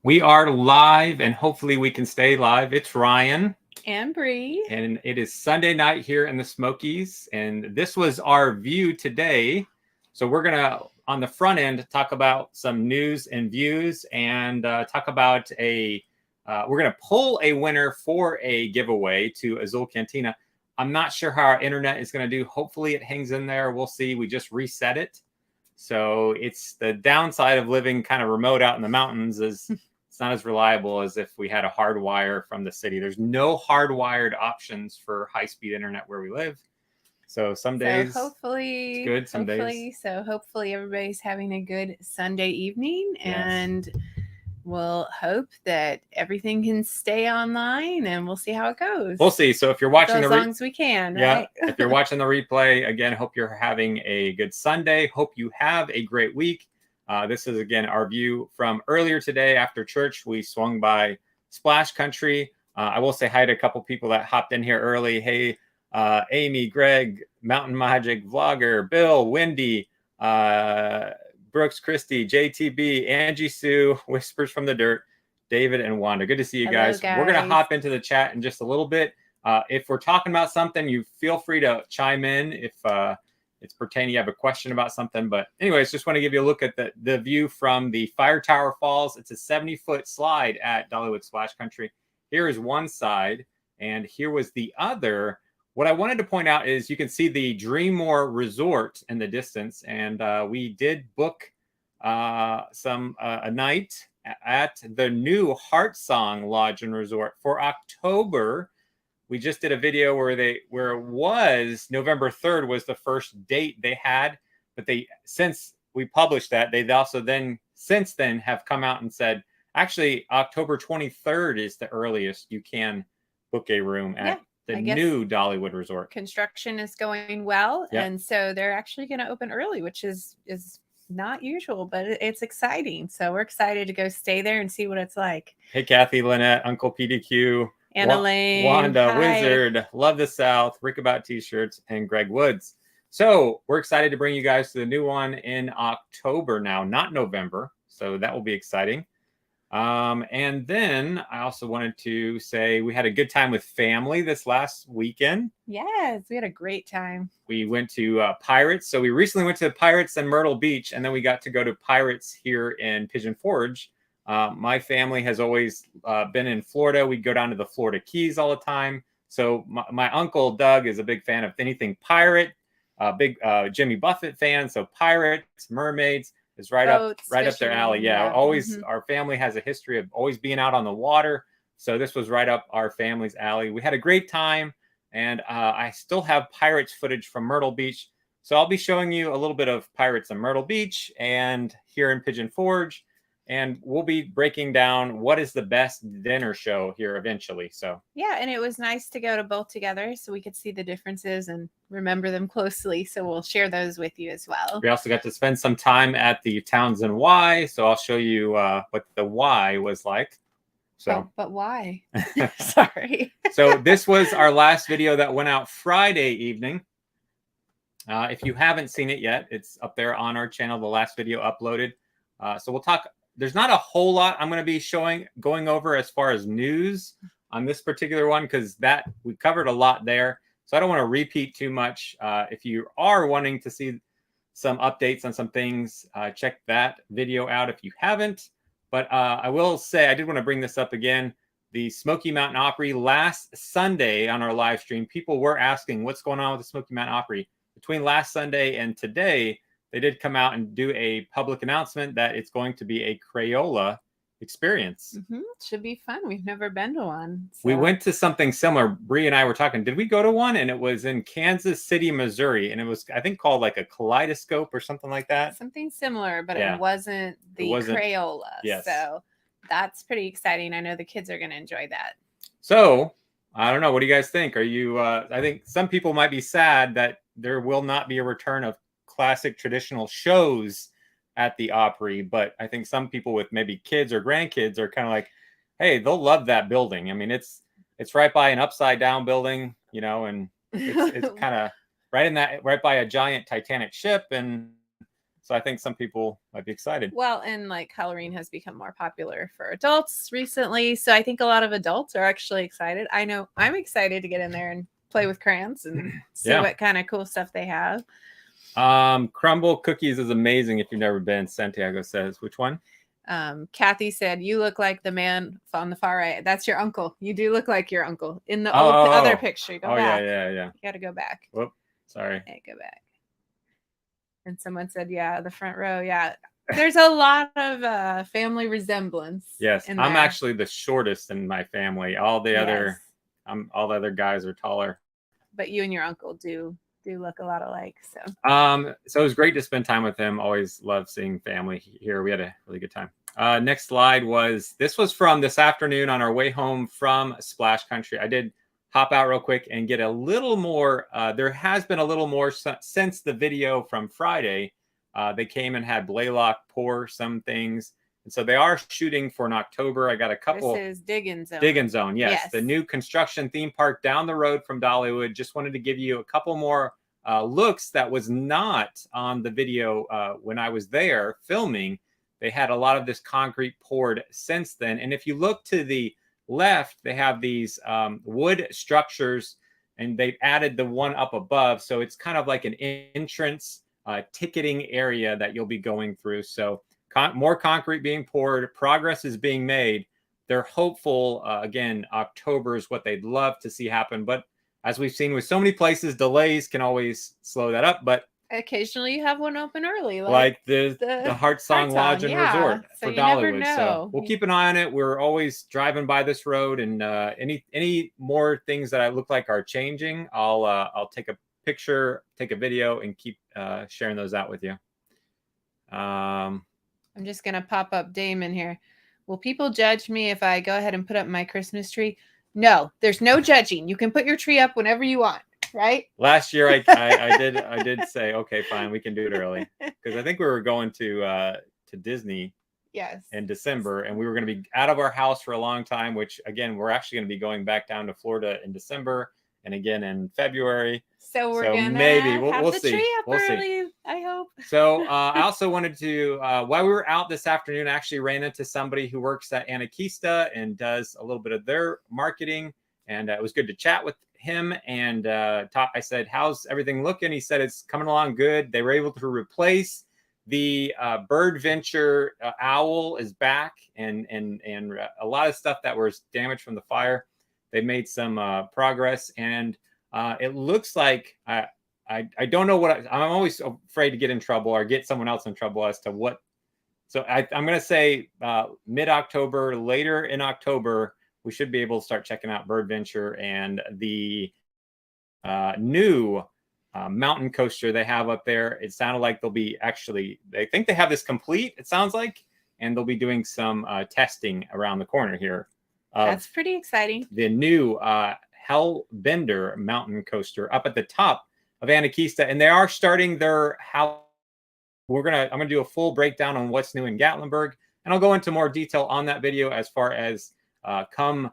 We are live, and hopefully we can stay live. It's Ryan. And Brie. And it is Sunday night here in the Smokies. And this was our view today. So we're going to, on the front end, talk about some news and views and talk about we're going to pull a winner for a giveaway to Azul Cantina. I'm not sure how our internet is going to do. Hopefully it hangs in there. We'll see. We just reset it. So it's the downside of living kind of remote out in the mountains is it's not as reliable as if we had a hard wire from the city. There's no hardwired options for high-speed internet where we live. So some days hopefully it's good, some days. So hopefully everybody's having a good Sunday evening, and we'll hope that everything can stay online, and we'll see how it goes. We'll see. So if you're watching as long as we can, right? If you're watching the replay, again, hope you're having a good Sunday. Hope you have a great week. This is, again, our view from earlier today after church. We swung by Splash Country. I will say hi to a couple people that hopped in here early. Hey, Amy, Greg, Mountain Magic Vlogger, Bill, Wendy, Brooks, Christy, JTB, Angie Sue, Whispers from the Dirt, David, and Wanda. Good to see you guys. We're going to hop into the chat in just a little bit. If we're talking about something, you feel free to chime in if it's pertaining, you have a question about something. But anyways, just want to give you a look at the view from the Fire Tower Falls. It's a 70-foot slide at Dollywood Splash Country. Here is one side, and here was the other. What I wanted to point out is you can see the Dreammore Resort in the distance, and we did book a night at the new Heart Song Lodge and Resort for October. We just did a video where it was November 3rd was the first date they had, but since we published that, they've also since then have come out and said, actually, October 23rd is the earliest you can book a room at the new Dollywood Resort. Construction is going well, and so they're actually going to open early, which is not usual, but it's exciting. So we're excited to go stay there and see what it's like. Hey, Kathy, Lynette, Uncle PDQ. Anna Lane, Wanda, hi. Wizard, Love the South, Rick About T-shirts, and Greg Woods. So we're excited to bring you guys to the new one in October now, not November. So that will be exciting. And then I also wanted to say we had a good time with family this last weekend. Yes, we had a great time. We went to Pirates. So we recently went to Pirates in Myrtle Beach, and then we got to go to Pirates here in Pigeon Forge. My family has always been in Florida. We go down to the Florida Keys all the time. So my uncle Doug is a big fan of anything pirate, big Jimmy Buffett fan. So pirates, mermaids is right up their alley. Yeah, always. Our family has a history of always being out on the water. So this was right up our family's alley. We had a great time, and I still have Pirates footage from Myrtle Beach. So I'll be showing you a little bit of Pirates in Myrtle Beach and here in Pigeon Forge. And we'll be breaking down what is the best dinner show here eventually. So yeah, and it was nice to go to both together so we could see the differences and remember them closely. So we'll share those with you as well. We also got to spend some time at the Townsend Y. So I'll show you what the Y was like. So, but why? Sorry. So this was our last video that went out Friday evening. If you haven't seen it yet, it's up there on our channel. The last video uploaded. So we'll talk. There's not a whole lot I'm going to be going over as far as news on this particular one, because we covered a lot there. So I don't want to repeat too much. If you are wanting to see some updates on some things, check that video out if you haven't. But I will say, I did want to bring this up again. The Smoky Mountain Opry last Sunday on our live stream, people were asking what's going on with the Smoky Mountain Opry. Between last Sunday and today, they did come out and do a public announcement that it's going to be a Crayola experience. Should be fun. We've never been to one. So. We went to something similar. Brie and I were talking. Did we go to one? And it was in Kansas City, Missouri. And it was, I think, called like a kaleidoscope or something like that. Something similar, but it wasn't Crayola. Yes. So that's pretty exciting. I know the kids are going to enjoy that. So I don't know. What do you guys think? Are you, I think some people might be sad that there will not be a return of classic traditional shows at the Opry, but I think some people with maybe kids or grandkids are kind of like, hey, they'll love that building. I mean, it's right by an upside down building, you know, and it's kind of right by a giant Titanic ship, and So I think some people might be excited. Well, and like Halloween has become more popular for adults recently. So I think a lot of adults are actually excited. I know I'm excited to get in there and play with crayons and see what kind of cool stuff they have. Crumble cookies is amazing if you've never been, Santiago says. Which one? Kathy said, you look like the man on the far right. That's your uncle. You do look like your uncle in the other picture. Go back. Yeah. You got to go back. Whoop. Sorry. Okay, go back. And someone said, yeah, the front row. Yeah. There's a lot of family resemblance. Yes. I'm actually the shortest in my family. All the other guys are taller. But you and your uncle do look a lot alike. So it was great to spend time with him. Always love seeing family here. We had a really good time. Next slide was from this afternoon on our way home from Splash Country. I did hop out real quick and get a little more. There has been a little more since the video from Friday. They came and had Blaylock pour some things. And so they are shooting for in October. I got a couple. This is Diggin' Zone. Diggin' Zone, yes. The new construction theme park down the road from Dollywood. Just wanted to give you a couple more looks that was not on the video when I was there filming. They had a lot of this concrete poured since then. And if you look to the left, they have these wood structures, and they've added the one up above. So it's kind of like an entrance ticketing area that you'll be going through. So more concrete being poured, progress is being made. They're hopeful. Again, October is what they'd love to see happen. But as we've seen with so many places, delays can always slow that up. But occasionally you have one open early, like the Heart Song Lodge and Resort for Dollywood. So we'll keep an eye on it. We're always driving by this road, and any more things that I look like are changing, I'll take a picture, take a video, and keep sharing those out with you. I'm just gonna pop up Damon here. Will people judge me if I go ahead and put up my Christmas tree? No, there's no judging. You can put your tree up whenever you want. Right? Last year, I did say, okay, fine, we can do it early, because I think we were going to Disney, in December, and we were going to be out of our house for a long time. Which again, we're actually going to be going back down to Florida in December, and again in February. So we're gonna maybe we'll see. Tree up we'll early, see. I hope. So I also wanted to, while we were out this afternoon, I actually ran into somebody who works at Anarchista and does a little bit of their marketing, and it was good to chat with him and I said, how's everything looking? He said it's coming along good. They were able to replace the Bird Venture owl is back, and a lot of stuff that was damaged from the fire. They made some progress, and it looks like I don't know what I'm always afraid to get in trouble or get someone else in trouble as to what. So I'm going to say mid-October, later in October, we should be able to start checking out Bird Venture and the new mountain coaster they have up there. It sounded like they think they have this complete, it sounds like, and they'll be doing some testing around the corner here. That's pretty exciting. The new Hellbender mountain coaster up at the top of Anarchista, and they are starting their house. I'm gonna do a full breakdown on what's new in Gatlinburg, and I'll go into more detail on that video as far as come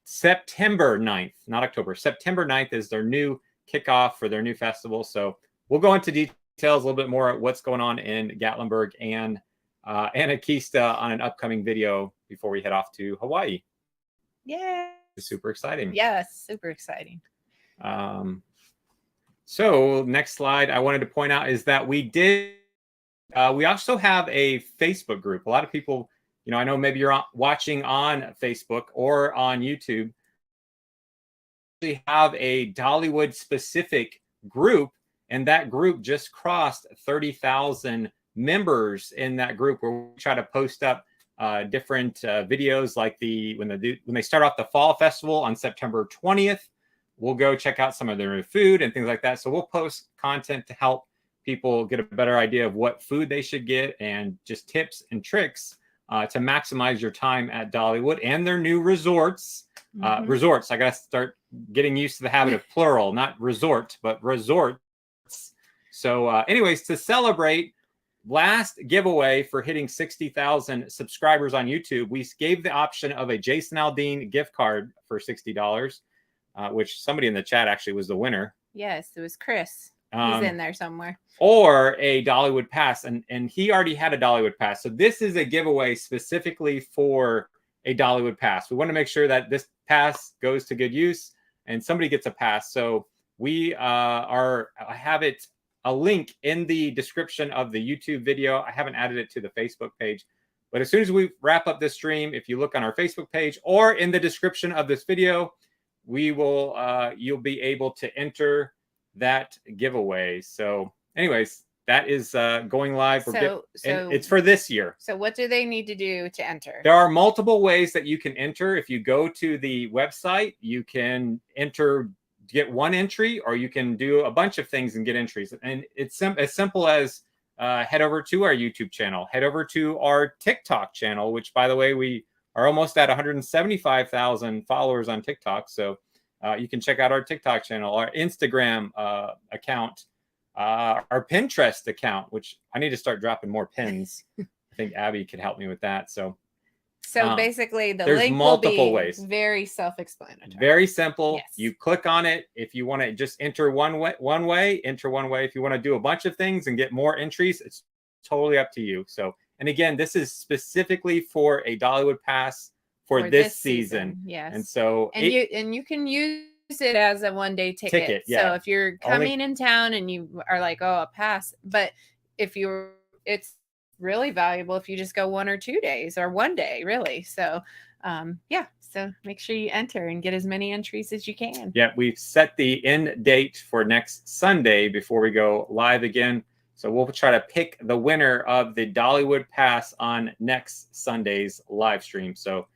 September 9th, not October. September 9th is their new kickoff for their new festival. So we'll go into details a little bit more at what's going on in Gatlinburg and Anarchista on an upcoming video before we head off to Hawaii. Yeah. It's super exciting. Yes, super exciting. So next slide I wanted to point out is that we also have a Facebook group. A lot of people, I know maybe you're watching on Facebook or on YouTube. We have a Dollywood specific group, and that group just crossed 30,000 members in that group, where we try to post up different videos like when they start off the fall festival on September 20th. We'll go check out some of their new food and things like that. So we'll post content to help people get a better idea of what food they should get and just tips and tricks to maximize your time at Dollywood and their new resorts. Resorts, I got to start getting used to the habit of plural, not resort, but resorts. So anyways, to celebrate last giveaway for hitting 60,000 subscribers on YouTube, we gave the option of a Jason Aldean gift card for $60, which somebody in the chat actually was the winner. Yes, it was Chris. He's in there somewhere. Or a Dollywood pass, and he already had a Dollywood pass. So this is a giveaway specifically for a Dollywood pass. We want to make sure that this pass goes to good use and somebody gets a pass. So we I have a link in the description of the YouTube video. I haven't added it to the Facebook page, but as soon as we wrap up this stream, if you look on our Facebook page or in the description of this video, we will you'll be able to enter that giveaway. So anyways, that is going live. So it's for this year. So what do they need to do to enter? There are multiple ways that you can enter. If you go to the website, you can get one entry, or you can do a bunch of things and get entries. And it's as simple as head over to our YouTube channel, head over to our TikTok channel, which, by the way, we are almost at 175,000 followers on TikTok. So you can check out our TikTok channel, our Instagram account, our Pinterest account, which I need to start dropping more pins. I think Abby could help me with that. So basically, the there's link multiple will be ways. Very self-explanatory. Very simple. Yes. You click on it. If you want to just enter one way, enter one way. If you want to do a bunch of things and get more entries, it's totally up to you. So, and again, this is specifically for a Dollywood pass for this season. Yes. And so you can use it as a one-day ticket. Yeah. So if you're coming in town and you are like, oh, a pass, but it's really valuable if you just go 1 or 2 days or one day, really. So so make sure you enter and get as many entries as you can. Yeah, we've set the end date for next Sunday before we go live again. So we'll try to pick the winner of the Dollywood pass on next Sunday's live stream. So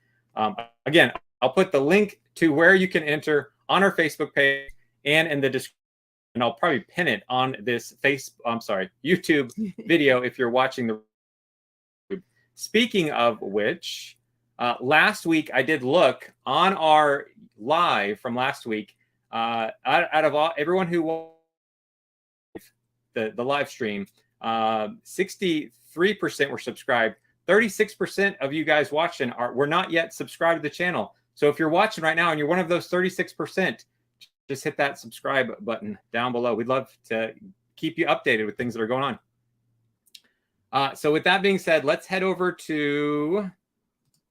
again, I'll put the link to where you can enter on our Facebook page and in the description. And I'll probably pin it on this YouTube video if you're watching the. Speaking of which, last week I did look on our live from last week. Out of everyone who watched the live stream, 63% were subscribed. 36% of you guys watching were not yet subscribed to the channel. So if you're watching right now and you're one of those 36%, just hit that subscribe button down below. We'd love to keep you updated with things that are going on. So with that being said, let's head over to,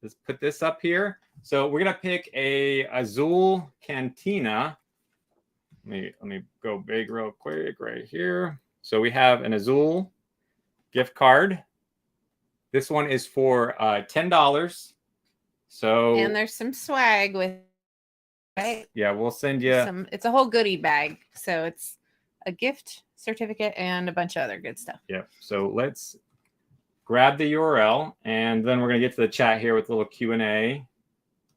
let's put this up here. So we're going to pick a Azul Cantina. Let me go big real quick right here. So we have an Azul gift card. This one is for $10. So and there's some swag with, right? Yeah, we'll send you it's a whole goodie bag. So it's a gift certificate and a bunch of other good stuff. Yeah. So let's grab the URL, and then we're going to get to the chat here with a little Q&A.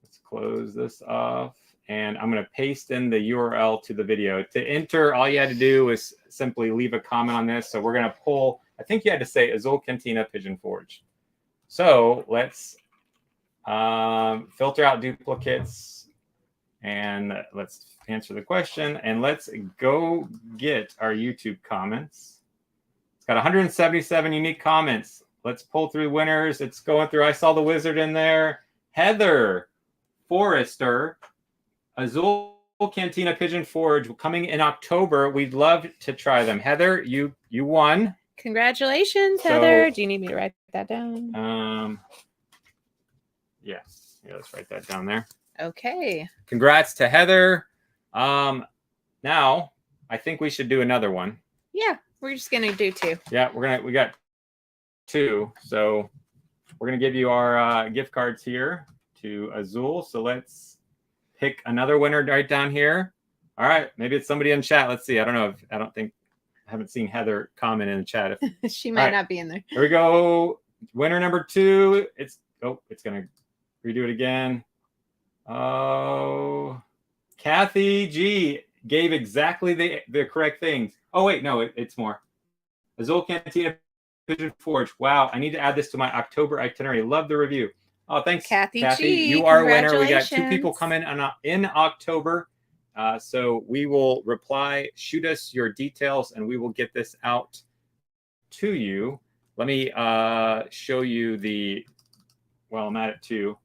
Let's close this off, and I'm going to paste in the URL to the video. To enter, all you had to do was simply leave a comment on this. So we're going to pull, I think you had to say Azul Cantina Pigeon Forge. So let's filter out duplicates, and let's answer the question, and let's go get our YouTube comments. It's got 177 unique comments. Let's pull through winners. It's going through. I saw the wizard in there. Heather Forrester, Azul Cantina Pigeon Forge coming in October. We'd love to try them. Heather, you won. Congratulations, Heather. Do you need me to write that down? Yeah, let's write that down there. Okay. Congrats to Heather. Now I think we should do another one. Yeah, we're just gonna do 2. Yeah, we got 2. So we're gonna give you our gift cards here to Azul. So let's pick another winner right down here. All right, maybe it's somebody in chat. Let's see. I haven't seen Heather comment in the chat. She might not be in there. Here we go. Winner number 2. It's gonna redo it again. Oh, Kathy G gave exactly the correct things. Oh wait, no, it's more. Azul Cantina Pigeon Forge. Wow, I need to add this to my October itinerary. Love the review. Oh, thanks, Kathy G. You are a winner. We got 2 people coming in October. So we will reply, shoot us your details, and we will get this out to you. Let me show you I'm at it too.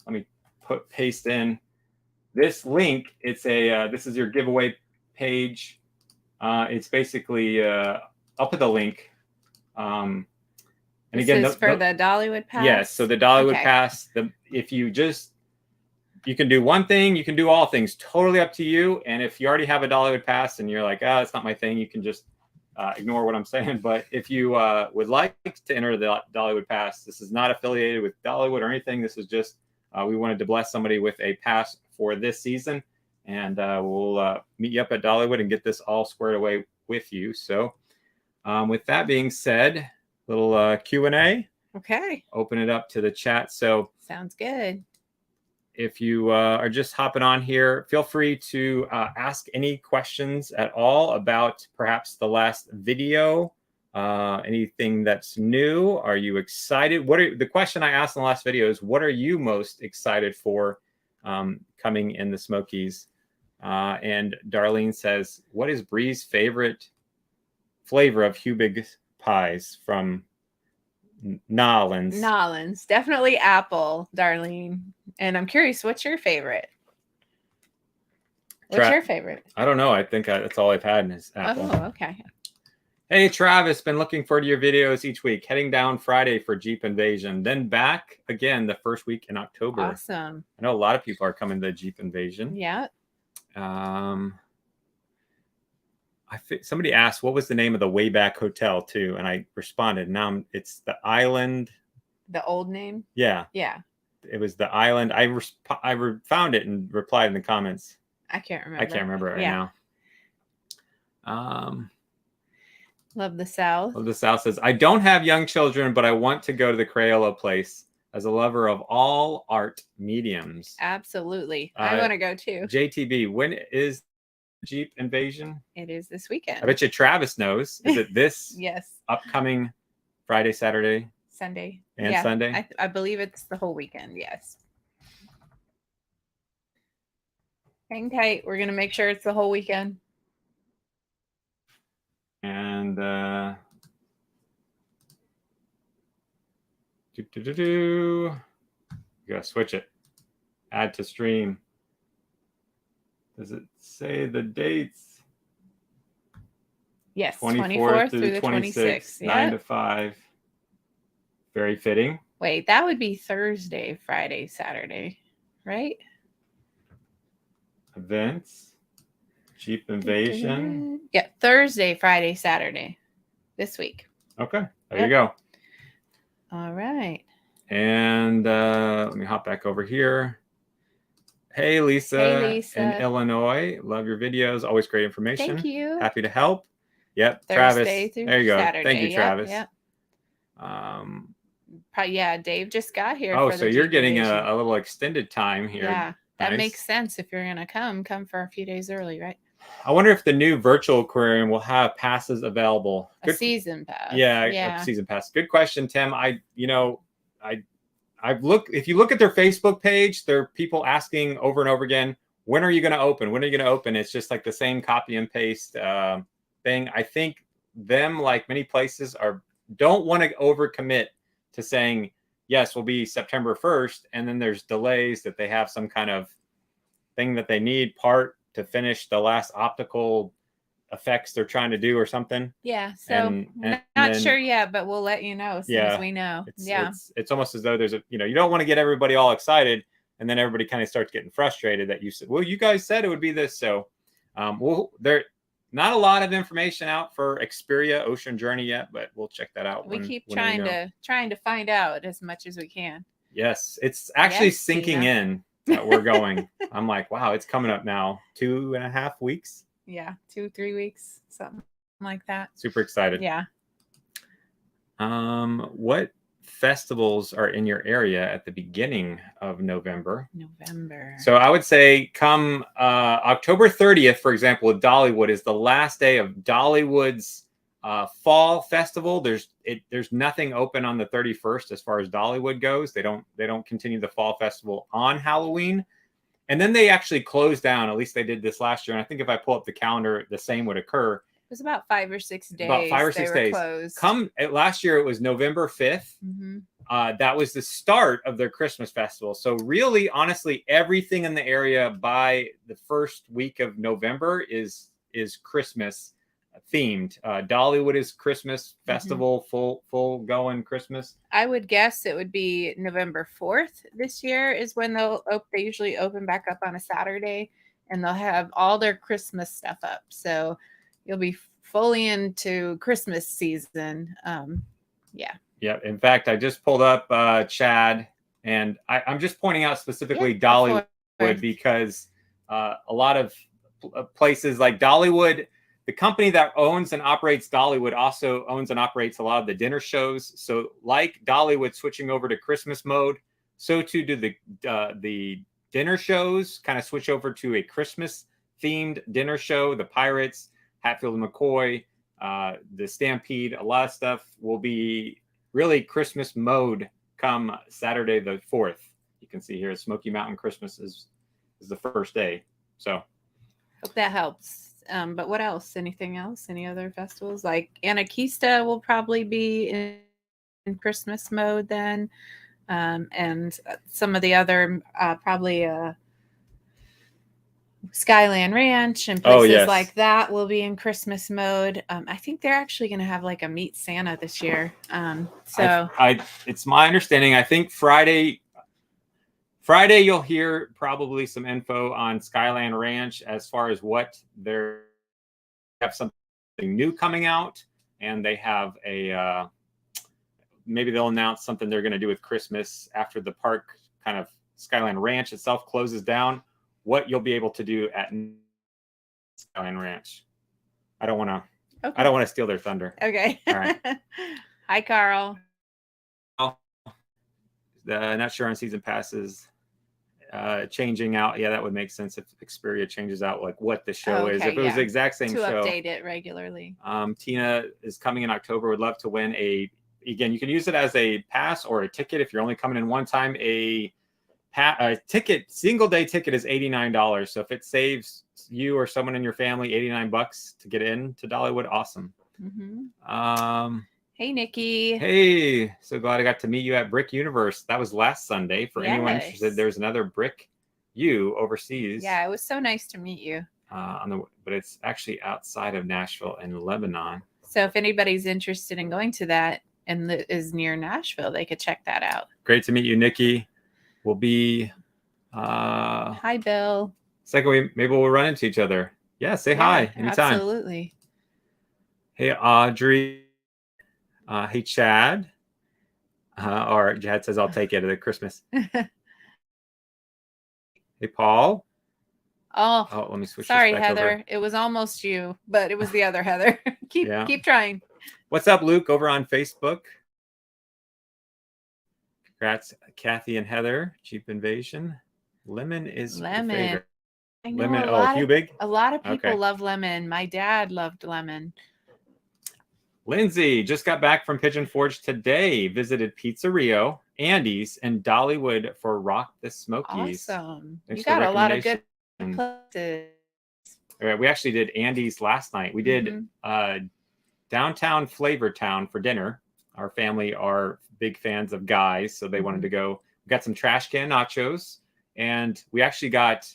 Let me paste in this link. It's this is your giveaway page. It's basically I'll put the link. And This again, is for the Dollywood Pass. Yes, so the Dollywood Okay. Pass. If you can do one thing, you can do all things. Totally up to you. And if you already have a Dollywood Pass and you're like, it's not my thing, you can just ignore what I'm saying. But if you would like to enter the Dollywood Pass, this is not affiliated with Dollywood or anything. This is just we wanted to bless somebody with a pass for this season, and we'll meet you up at Dollywood and get this all squared away with you. So with that being said, little Q&A. Okay. Open it up to the chat. So sounds good. If you are just hopping on here, feel free to ask any questions at all about perhaps the last video, anything that's new. Are you excited? The question I asked in the last video is, what are you most excited for coming in the Smokies? And Darlene says, what is Brie's favorite flavor of Hubig pies from Nolans? Definitely apple, Darlene. And I'm curious, what's your favorite? What's your favorite? I don't know. I think that's all I've had is apple. Oh, okay. Hey, Travis, been looking forward to your videos each week. Heading down Friday for Jeep Invasion, then back again the first week in October. Awesome. I know a lot of people are coming to Jeep Invasion. Yeah. Somebody asked what was the name of the Wayback Hotel too, and I responded. Now it's the Island. The old name. Yeah. Yeah. It was the Island. I found it and replied in the comments. I can't remember. I can't remember it right now. Love the South. Love the South says, I don't have young children, but I want to go to the Crayola place as a lover of all art mediums. Absolutely. I want to go too. JTB, when is Jeep Invasion? It is this weekend. I bet you Travis knows. Is it this yes. upcoming Friday, Saturday? Sunday. And Sunday? I believe it's the whole weekend. Yes. Hang tight. We're going to make sure it's the whole weekend. And you gotta switch it. Add to stream. Does it say the dates? Yes, 24th through the 26th, 9 to 5. Very fitting. Wait, that would be Thursday, Friday, Saturday, right? Events. Jeep Invasion. Yeah, Thursday, Friday, Saturday this week. Okay, there you go. All right. And let me hop back over here. Hey, Lisa. Hey, Lisa. In Illinois. Love your videos. Always great information. Thank you. Happy to help. Yep, Thursday Travis. There you go. Saturday. Thank you, Travis. Yep. Yeah, Dave just got here. Oh, so you're getting a little extended time here. Yeah, that nice. Makes sense. If you're going to come for a few days early, right? I wonder if the new virtual aquarium will have passes available. A season pass. Yeah, a season pass. Good question, Tim. I've looked. If you look at their Facebook page, there are people asking over and over again, when are you going to open? When are you going to open? It's just like the same copy and paste thing. I think them, like many places, don't want to overcommit to saying, yes, will be September 1st. And then there's delays that they have some kind of thing that they need part to finish the last optical effects they're trying to do or something. Yeah. So not sure yet, but we'll let you know as soon as we know. It's almost as though there's you don't want to get everybody all excited and then everybody kind of starts getting frustrated that you said, well, you guys said it would be this. So there not a lot of information out for Xperia Ocean Journey yet, but we'll check that out. We keep trying to find out as much as we can. Yes, it's actually sinking in that we're going. I'm like, wow, it's coming up now. 2.5 weeks. Yeah, 2-3 weeks, something like that. Super excited. Yeah. What festivals are in your area at the beginning of November? So I would say come October 30th, for example, with Dollywood is the last day of Dollywood's fall festival. There's nothing open on the 31st as far as Dollywood goes. They don't continue the fall festival on Halloween. And then they actually close down. At least they did this last year. And I think if I pull up the calendar, the same would occur. It was about 5 or 6 days. About 5 or 6 days. Closed. Last year, it was November 5th. Mm-hmm. That was the start of their Christmas festival. So really, honestly, everything in the area by the first week of November is Christmas. themed. Dollywood is Christmas festival, full going Christmas. I would guess it would be November 4th this year is when they usually open back up on a Saturday, and they'll have all their Christmas stuff up. So you'll be fully into Christmas season. Yeah. Yeah. In fact, I just pulled up Chad, and I'm just pointing out specifically Dollywood because a lot of places like Dollywood, the company that owns and operates Dollywood also owns and operates a lot of the dinner shows. So like Dollywood switching over to Christmas mode, so too do the dinner shows kind of switch over to a Christmas themed dinner show. The Pirates, Hatfield and McCoy, the Stampede, a lot of stuff will be really Christmas mode come Saturday the 4th. You can see here Smoky Mountain Christmas is the first day. So hope that helps. But what else? Anything else? Any other festivals? Like Anarchista will probably be in Christmas mode then. And some of the other probably Skyland Ranch and places like that will be in Christmas mode. I think they're actually going to have like a Meet Santa this year. So it's my understanding. I think Friday you'll hear probably some info on Skyland Ranch as far as what they have something new coming out, and they have a maybe they'll announce something they're going to do with Christmas after the park kind of Skyland Ranch itself closes down. What you'll be able to do at Skyland Ranch. I don't want to steal their thunder. Okay. All right. Hi, Carl. Not sure on season passes changing out. Yeah, that would make sense if Xperia changes out like what the show is. If it was the exact same show. To update it regularly. Tina is coming in October. Would love to win again, you can use it as a pass or a ticket if you're only coming in one time. A ticket, single day ticket is $89. So if it saves you or someone in your family $89 to get in to Dollywood, awesome. Hey, Nikki. Hey, so glad I got to meet you at Brick Universe. That was last Sunday. For anyone interested, there's another Brick U overseas. Yeah, it was so nice to meet you. But it's actually outside of Nashville in Lebanon. So if anybody's interested in going to that and is near Nashville, they could check that out. Great to meet you, Nikki. We'll be hi, Bill. Maybe we'll run into each other. Yeah, say hi anytime. Absolutely. Hey, Audrey. Hey, Chad. Or Chad says, I'll take it at Christmas. Hey, Paul. Oh, let me switch. Sorry, Heather. Over. It was almost you, but it was the other Heather. Keep trying. What's up, Luke, over on Facebook? Congrats, Kathy and Heather. Cheap Invasion. Lemon is lemon. Your favorite. I know Lemon. Big. A lot of people love lemon. My dad loved lemon. Lindsay just got back from Pigeon Forge today. Visited Pizza Rio, Andy's, and Dollywood for Rock the Smokies. Awesome. You got a lot of good places. We actually did Andy's last night. We did downtown Flavor Town for dinner. Our family are big fans of Guys, so they wanted to go. We got some trash can nachos, and we actually got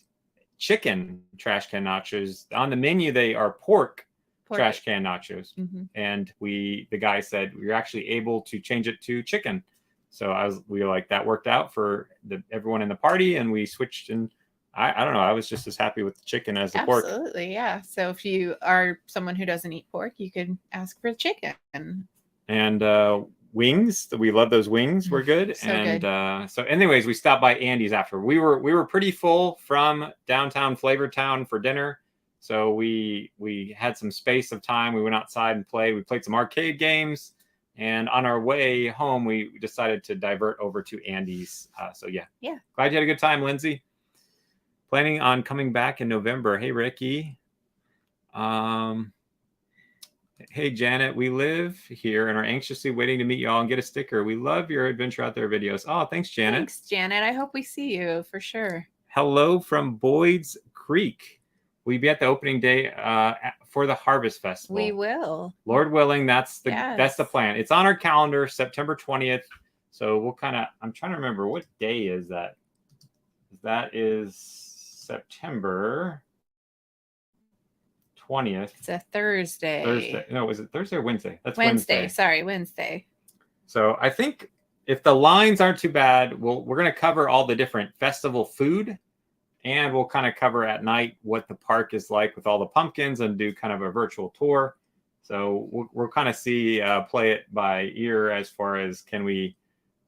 chicken trash can nachos. On the menu, they are pork trash can nachos. And the guy said we're actually able to change it to chicken. So we were like, that worked out for everyone in the party, and we switched. And I don't know, I was just as happy with the chicken as the pork. Absolutely, yeah. So if you are someone who doesn't eat pork, you could ask for chicken. And wings, we love those wings. We're good. So anyways, we stopped by Andy's after. We were pretty full from downtown Flavor Town for dinner. So we had some space of time. We went outside and played. We played some arcade games. And on our way home, we decided to divert over to Andy's. Yeah. Glad you had a good time, Lindsay. Planning on coming back in November. Hey, Ricky. Hey, Janet. We live here and are anxiously waiting to meet y'all and get a sticker. We love your Adventure Out There videos. Oh, thanks, Janet. Thanks, Janet. I hope we see you for sure. Hello from Boyd's Creek. Will you be at the opening day for the Harvest Festival? We will. Lord willing, that's the plan. It's on our calendar, September 20th. So we'll I'm trying to remember, what day is that? That is September 20th. It's a Thursday. Thursday. No, is it Thursday or Wednesday? That's Wednesday. Sorry, Wednesday. So I think if the lines aren't too bad, we're going to cover all the different festival food, and we'll kind of cover at night what the park is like with all the pumpkins and do kind of a virtual tour. So we'll kind of see, play it by ear as far as can we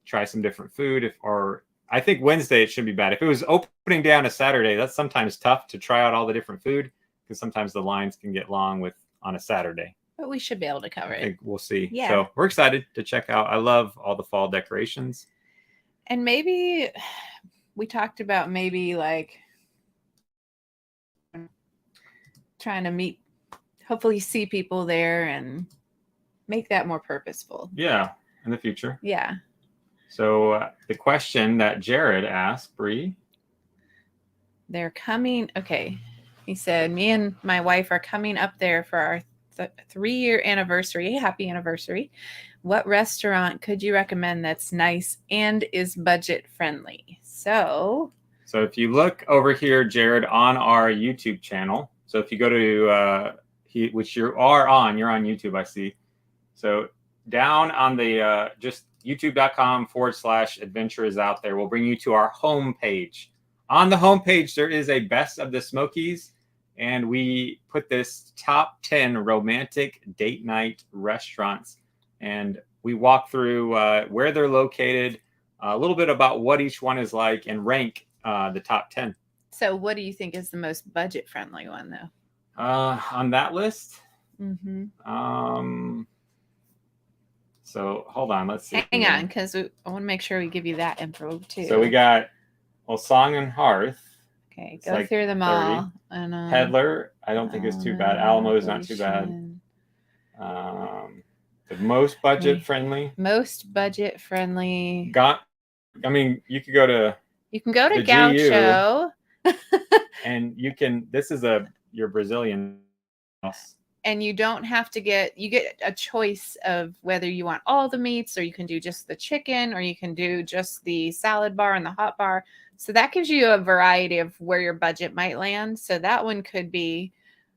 try some different food, or I think Wednesday it shouldn't be bad. If it was opening day on a Saturday, that's sometimes tough to try out all the different food because sometimes the lines can get long on a Saturday. But we should be able to cover it. I think we'll see. Yeah. So we're excited to check out. I love all the fall decorations. And maybe we talked about maybe like trying to meet, hopefully see people there and make that more purposeful. Yeah, in the future. Yeah. So the question that Jared asked, Brie. They're coming. Okay. He said, me and my wife are coming up there for our 3-year anniversary. Happy anniversary. What restaurant could you recommend that's nice and is budget friendly? So if you look over here, Jared, on our YouTube channel. So if you go to which you're on YouTube, I see. So down on the just youtube.com/adventure is out there. We'll bring you to our homepage. On the homepage, there is a best of the Smokies, and we put this top 10 romantic date night restaurants, and we walk through where they're located, a little bit about what each one is like, and rank the top 10. So what do you think is the most budget friendly one though? On that list? Mm-hmm. So hold on, let's see. Hang on, because I want to make sure we give you that info too. So we got Song and Hearth. Okay, go through them all. And Peddler, I don't think it's too bad. Alamo is not too bad. The most budget friendly. Most budget friendly. You could go to. You can go to Gaucho. And you can. This is your Brazilian house. And you don't have to get a choice of whether you want all the meats, or you can do just the chicken, or you can do just the salad bar and the hot bar. So that gives you a variety of where your budget might land. So that one could be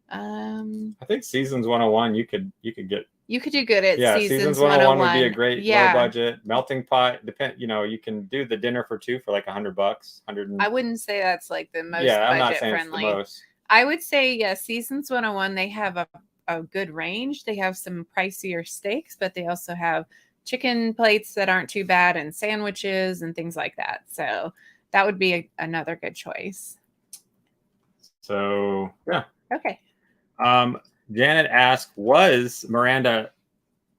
I think Seasons 101 you could get. You could do good at Seasons 101 would be a great low budget. Melting Pot, you can do the dinner for two for like $100. I wouldn't say that's like the most budget I'm not saying friendly. It's the most. I would say Seasons 101, they have a good range. They have some pricier steaks, but they also have chicken plates that aren't too bad, and sandwiches and things like that. So that would be another good choice. So yeah. Okay. Janet asked, was Miranda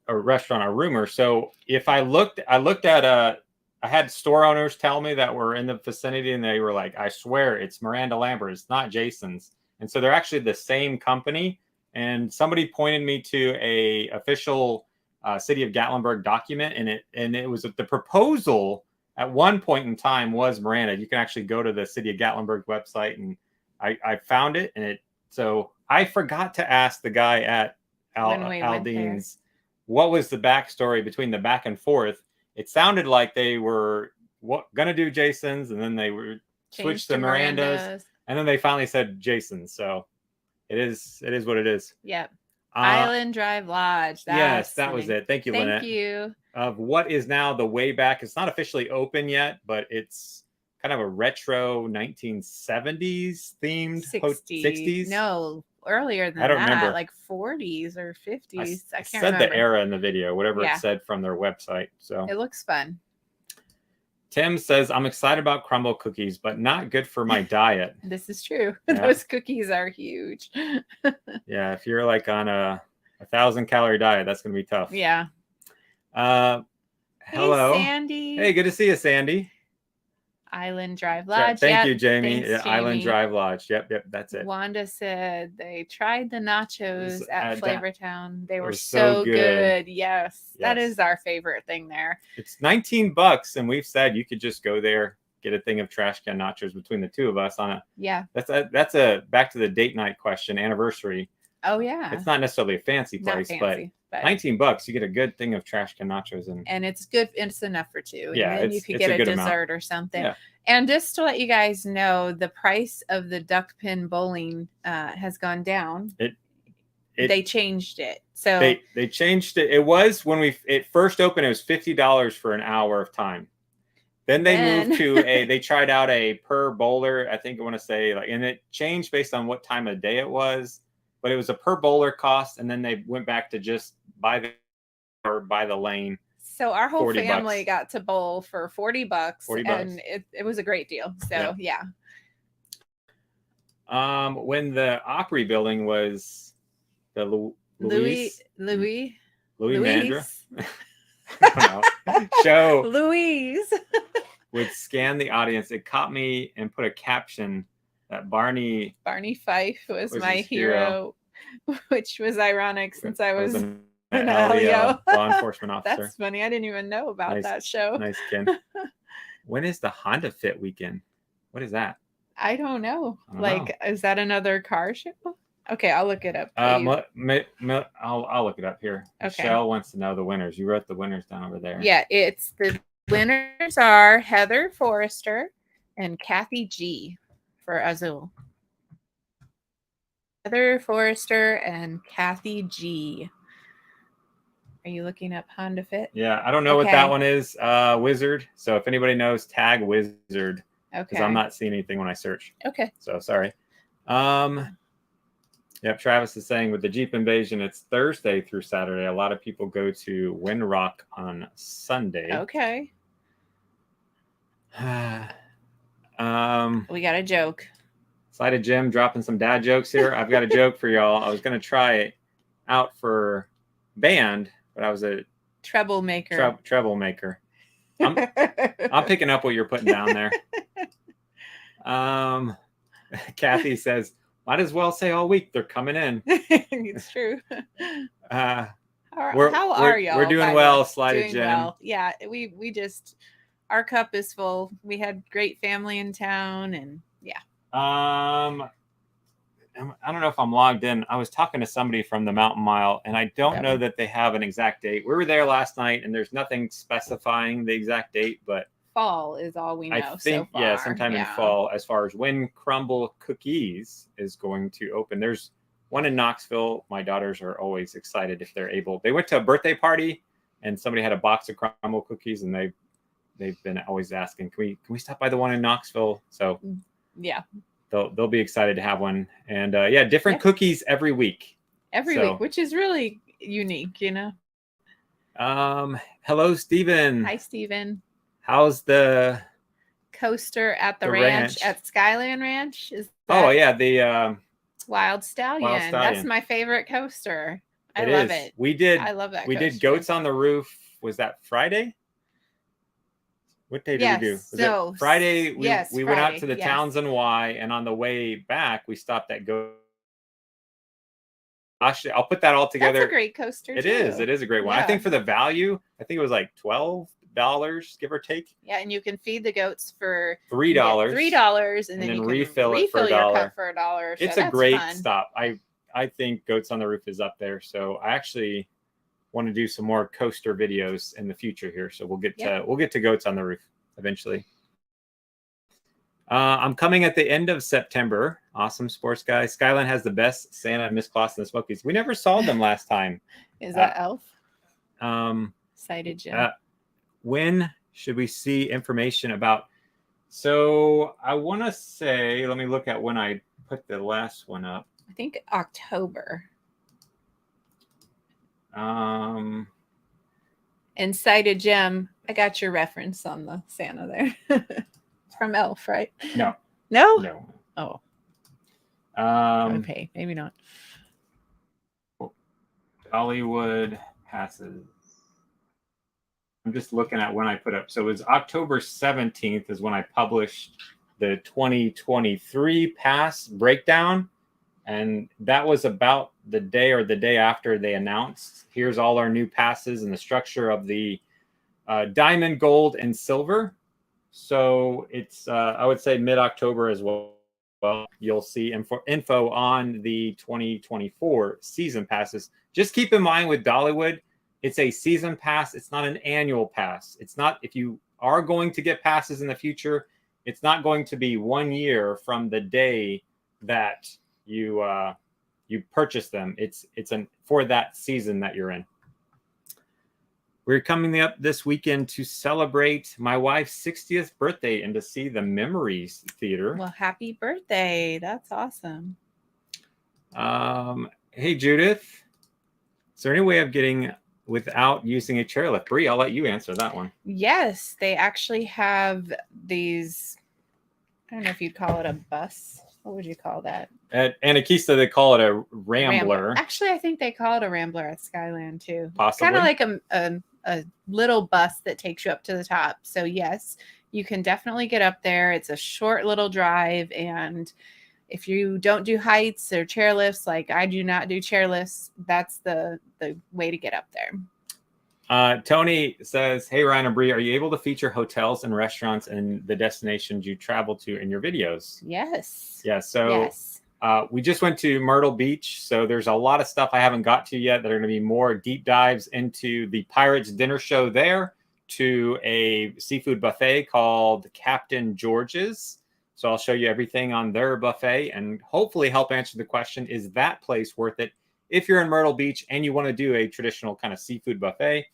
a restaurant or rumor? So if I looked at I had store owners tell me that were in the vicinity, and they were like, I swear it's Miranda Lambert, it's not Jason's. And so they're actually the same company. And somebody pointed me to a official City of Gatlinburg document, and it was the proposal at one point in time was Miranda. You can actually go to the City of Gatlinburg website, and I found it, and so I forgot to ask the guy at Aldine's what was the backstory between the back and forth. It sounded like they were going to do Jason's, and then they were switched to Miranda's, and then they finally said Jason's. So it is what it is. Yep. Island Drive Lodge. Yes, that was it. Thank you, Lynette. Thank you. Of what is now the way back. It's not officially open yet, but it's kind of a retro 1970s themed 60s. No, earlier than that. I don't remember. Like 40s or 50s. I can't remember. The era in the video, whatever it said from their website. So it looks fun. Tim says, I'm excited about crumble cookies, but not good for my diet. This is true. Yeah. Those cookies are huge. Yeah, if you're like on a 1,000-calorie diet, that's going to be tough. Yeah. Hello. Hey, Sandy. Hey, good to see you, Sandy. Island Drive Lodge. Thank you, Jamie. Thanks, Jamie. Island Drive Lodge. Yep, that's it. Wanda said they tried the nachos at Flavortown. They were so good. Yes, that is our favorite thing there. It's $19, and we've said you could just go there, get a thing of trash can nachos between the two of us on it. Yeah. That's a back to the date night question, anniversary. Oh yeah. It's not necessarily a fancy place, but $19, you get a good thing of trash can nachos, and it's good. It's enough for two. Yeah, and then you could get a dessert or something. Yeah. And just to let you guys know, the price of the duck pin bowling has gone down. they changed it. So they changed it. It was when it first opened, it was $50 for an hour of time. Then they moved to they tried out a per bowler, I think I want to say, like, and it changed based on what time of day it was, but it was a per bowler cost, and then they went back to just by the lane. So our whole family $40. got to bowl for $40, $40. and it was a great deal. So yeah. When the Opry building was the Louis Mandra show, Louise would scan the audience. It caught me and put a caption that Barney Fife was my hero, which was ironic since I was an LEO law enforcement officer. That's funny. I didn't even know about that show. Nice, Ken. When is the Honda Fit weekend? What is that? I don't know. Is that another car show? Okay, I'll look it up. I'll look it up here. Okay. Michelle wants to know the winners. You wrote the winners down over there. Yeah, the winners are Heather Forrester and Kathy G for Azul. Heather Forrester and Kathy G. Are you looking up Honda Fit? Yeah, I don't know what that one is. Wizard. So if anybody knows, tag Wizard. Okay. Because I'm not seeing anything when I search. Okay. So sorry. Yep, Travis is saying with the Jeep Invasion, it's Thursday through Saturday. A lot of people go to Windrock on Sunday. Okay. We got a joke. Sighted Jim dropping some dad jokes here. I've got a joke for y'all. I was going to try it out for band, but I was a troublemaker. Troublemaker. I'm picking up what you're putting down there. Kathy says, might as well say all week they're coming in. It's true. How are y'all? We're doing well, Slided Jim. Well. Yeah, we just, our cup is full. We had great family in town, and yeah. I don't know if I'm logged in. I was talking to somebody from the Mountain Mile, and I don't know that they have an exact date. We were there last night, and there's nothing specifying the exact date, but fall is all we know. I think, so far. Sometime in fall, as far as when Crumble Cookies is going to open. There's one in Knoxville. My daughters are always excited if they're able. They went to a birthday party, and somebody had a box of Crumble cookies, and they've been always asking, can we stop by the one in Knoxville? So yeah, they'll be excited to have one. And different cookies every week. Every week, which is really unique, you know. Hello, Steven. Hi, Steven. How's the coaster at the ranch at Skyland Ranch? The Wild Stallion. That's my favorite coaster. I love it. I love that. We did Goats on the Roof. Was that Friday? What day did we do? Was it Friday? We went out to the Townsend Y, and on the way back, we stopped at Goat. I'll put that all together. That's a great coaster. It is a great one. I think for the value, I think it was like $12, give or take. Yeah, and you can feed the goats for $3. $3, and then you can refill your cup for $1. It's a great stop. I think Goats on the Roof is up there. So I actually want to do some more coaster videos in the future here. So we'll get to Goats on the Roof eventually. I'm coming at the end of September. Awesome sports guy. Skyline has the best Santa and Miss Claus and the Smokies. We never saw them last time. Is that Elf? Sighted Jim. When should we see information about? So I want to say, let me look at when I put the last one up. I think October. And Sighted Jim, I got your reference on the Santa there. It's from Elf, right? No. No? No. Oh. Okay, maybe not. Hollywood passes. I'm just looking at when I put up. So it was October 17th is when I published the 2023 pass breakdown. And that was about the day after they announced, here's all our new passes and the structure of the diamond, gold, and silver. So it's, I would say mid-October as well. You'll see info on the 2024 season passes. Just keep in mind with Dollywood, it's a season pass. It's not an annual pass. It's not, if you are going to get passes in the future, it's not going to be 1 year from the day that you you purchase them. It's for that season that you're in. We're coming up this weekend to celebrate my wife's 60th birthday and to see the Memories Theater. Well, happy birthday. That's awesome. Hey, Judith, is there any way of getting without using a chairlift? Brie, I'll let you answer that one. Yes, they actually have these, I don't know if you'd call it a bus. What would you call that? At Anakista, they call it a Rambler. Actually, I think they call it a Rambler at Skyland too. Possibly. Kind of like a little bus that takes you up to the top. So yes, you can definitely get up there. It's a short little drive, and if you don't do heights or chairlifts, like I do not do chairlifts, that's the way to get up there. Tony says, hey, Ryan and Brie, are you able to feature hotels and restaurants and the destinations you travel to in your videos? Yes. Yeah, so yes. We just went to Myrtle Beach, so there's a lot of stuff I haven't got to yet that are going to be more deep dives into the Pirates dinner show there, to a seafood buffet called Captain George's. So I'll show you everything on their buffet and hopefully help answer the question, is that place worth it if you're in Myrtle Beach and you want to do a traditional kind of seafood buffet?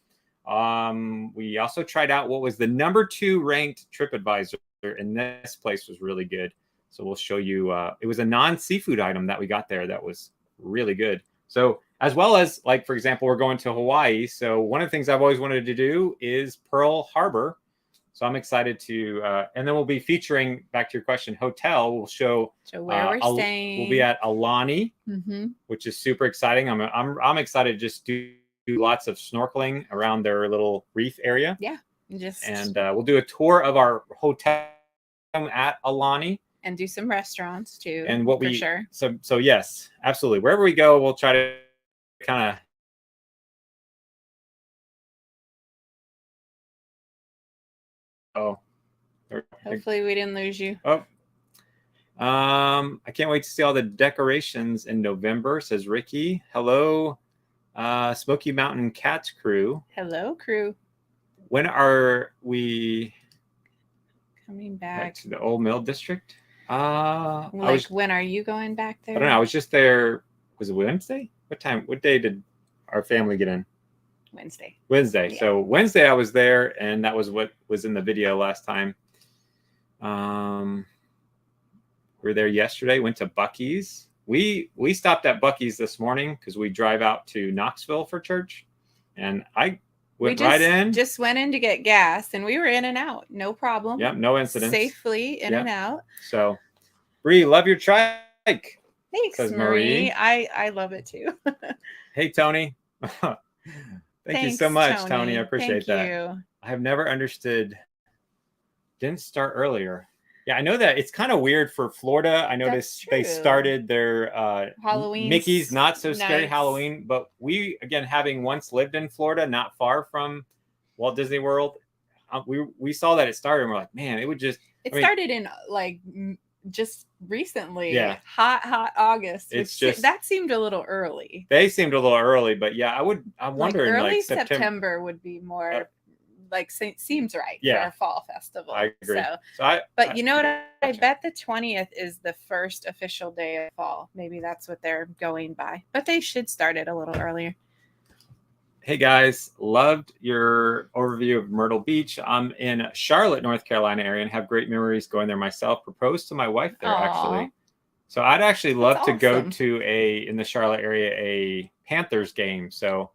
We also tried out what was the #2 ranked TripAdvisor, and this place was really good. So we'll show you, it was a non-seafood item that we got there that was really good. So as well as, like, for example, we're going to Hawaii. So one of the things I've always wanted to do is Pearl Harbor. So I'm excited to, and then we'll be featuring, back to your question, hotel. We'll show where we're staying. We'll be at Alani, which is super exciting. I'm excited to just do lots of snorkeling around their little reef area. Yeah. And we'll do a tour of our hotel at Alani. And do some restaurants too. And what for sure. So yes, absolutely. Wherever we go, we'll try to kind of. Oh. Hopefully we didn't lose you. Oh. I can't wait to see all the decorations in November, says Ricky. Hello, Smoky Mountain Cats crew. Hello, crew. When are we coming back to the Old Mill District? When are you going back there? I don't know. I was just there. Was it Wednesday? What time? What day did our family get in? Wednesday. Yeah. So Wednesday I was there, and that was what was in the video last time. We were there yesterday. Went to Buc-ee's. We stopped at Buc-ee's this morning because we drive out to Knoxville for church, and I went right in. Just went in to get gas, and we were in and out, no problem. Yep, no incidents. Safely in and out. So, Brie, love your trike. Thanks, Marie. I love it too. Hey, Tony. Thank you so much, Tony. I appreciate that. You. I have never understood. Didn't start earlier. Yeah, I know that it's kind of weird for Florida. I noticed they started their Halloween Mickey's Not So Scary Halloween, but we, again, having once lived in Florida, not far from Walt Disney World, we saw that it started, and we're like, man, it would just. It started in like just recently. Yeah, hot August. It's just that seemed a little early. They seemed a little early, but yeah, I'm wondering early September would be more. Seems right for our fall festival. I agree. But you know what? I bet the 20th is the first official day of fall. Maybe that's what they're going by. But they should start it a little earlier. Hey guys, loved your overview of Myrtle Beach. I'm in Charlotte, North Carolina area and have great memories going there myself. Proposed to my wife there, actually. So I'd actually love to go to in the Charlotte area, a Panthers game. So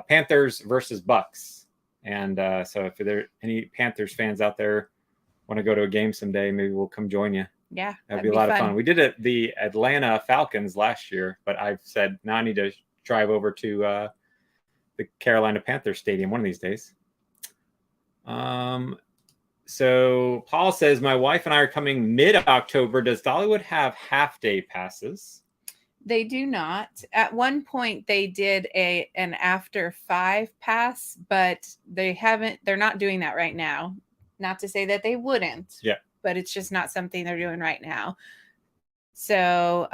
Panthers versus Bucks. And so if there are any Panthers fans out there want to go to a game someday, maybe we'll come join you. Yeah, that'd be a lot of fun. We did it the Atlanta Falcons last year, but I've said now I need to drive over to the Carolina Panthers Stadium one of these days. So Paul says, my wife and I are coming mid-October. Does Dollywood have half-day passes? They do not. At one point, they did an after 5 pass, but they're not doing that right now. Not to say that they wouldn't. Yeah. But it's just not something they're doing right now. So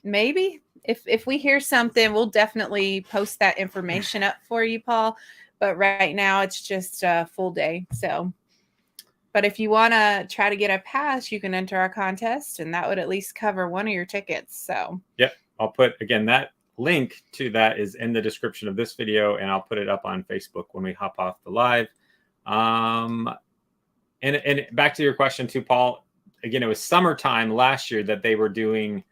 maybe if we hear something, we'll definitely post that information up for you, Paul. But right now, it's just a full day. So. But if you want to try to get a pass, you can enter our contest, and that would at least cover one of your tickets. So, yep. I'll put, again, that link to that is in the description of this video, and I'll put it up on Facebook when we hop off the live. And back to your question too, Paul, again, it was summertime last year that they were doing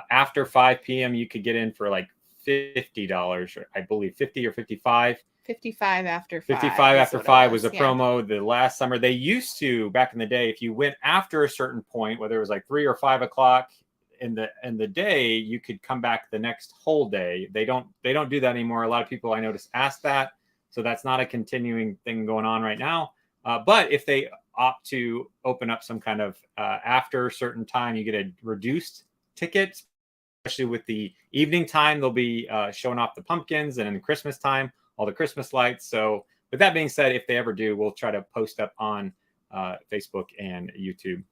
after 5 p.m. you could get in for like $50, I believe 50 or 55. 55 after 5. 55 after 5 was a promo the last summer. They used to, back in the day, if you went after a certain point, whether it was like 3 or 5 o'clock in the day, you could come back the next whole day. They don't do that anymore. A lot of people I noticed ask that. So that's not a continuing thing going on right now. But if they opt to open up some kind of after a certain time, you get a reduced ticket, especially with the evening time. They'll be showing off the pumpkins, and in Christmas time, all the Christmas lights. So with that being said, if they ever do, we'll try to post up on Facebook and YouTube.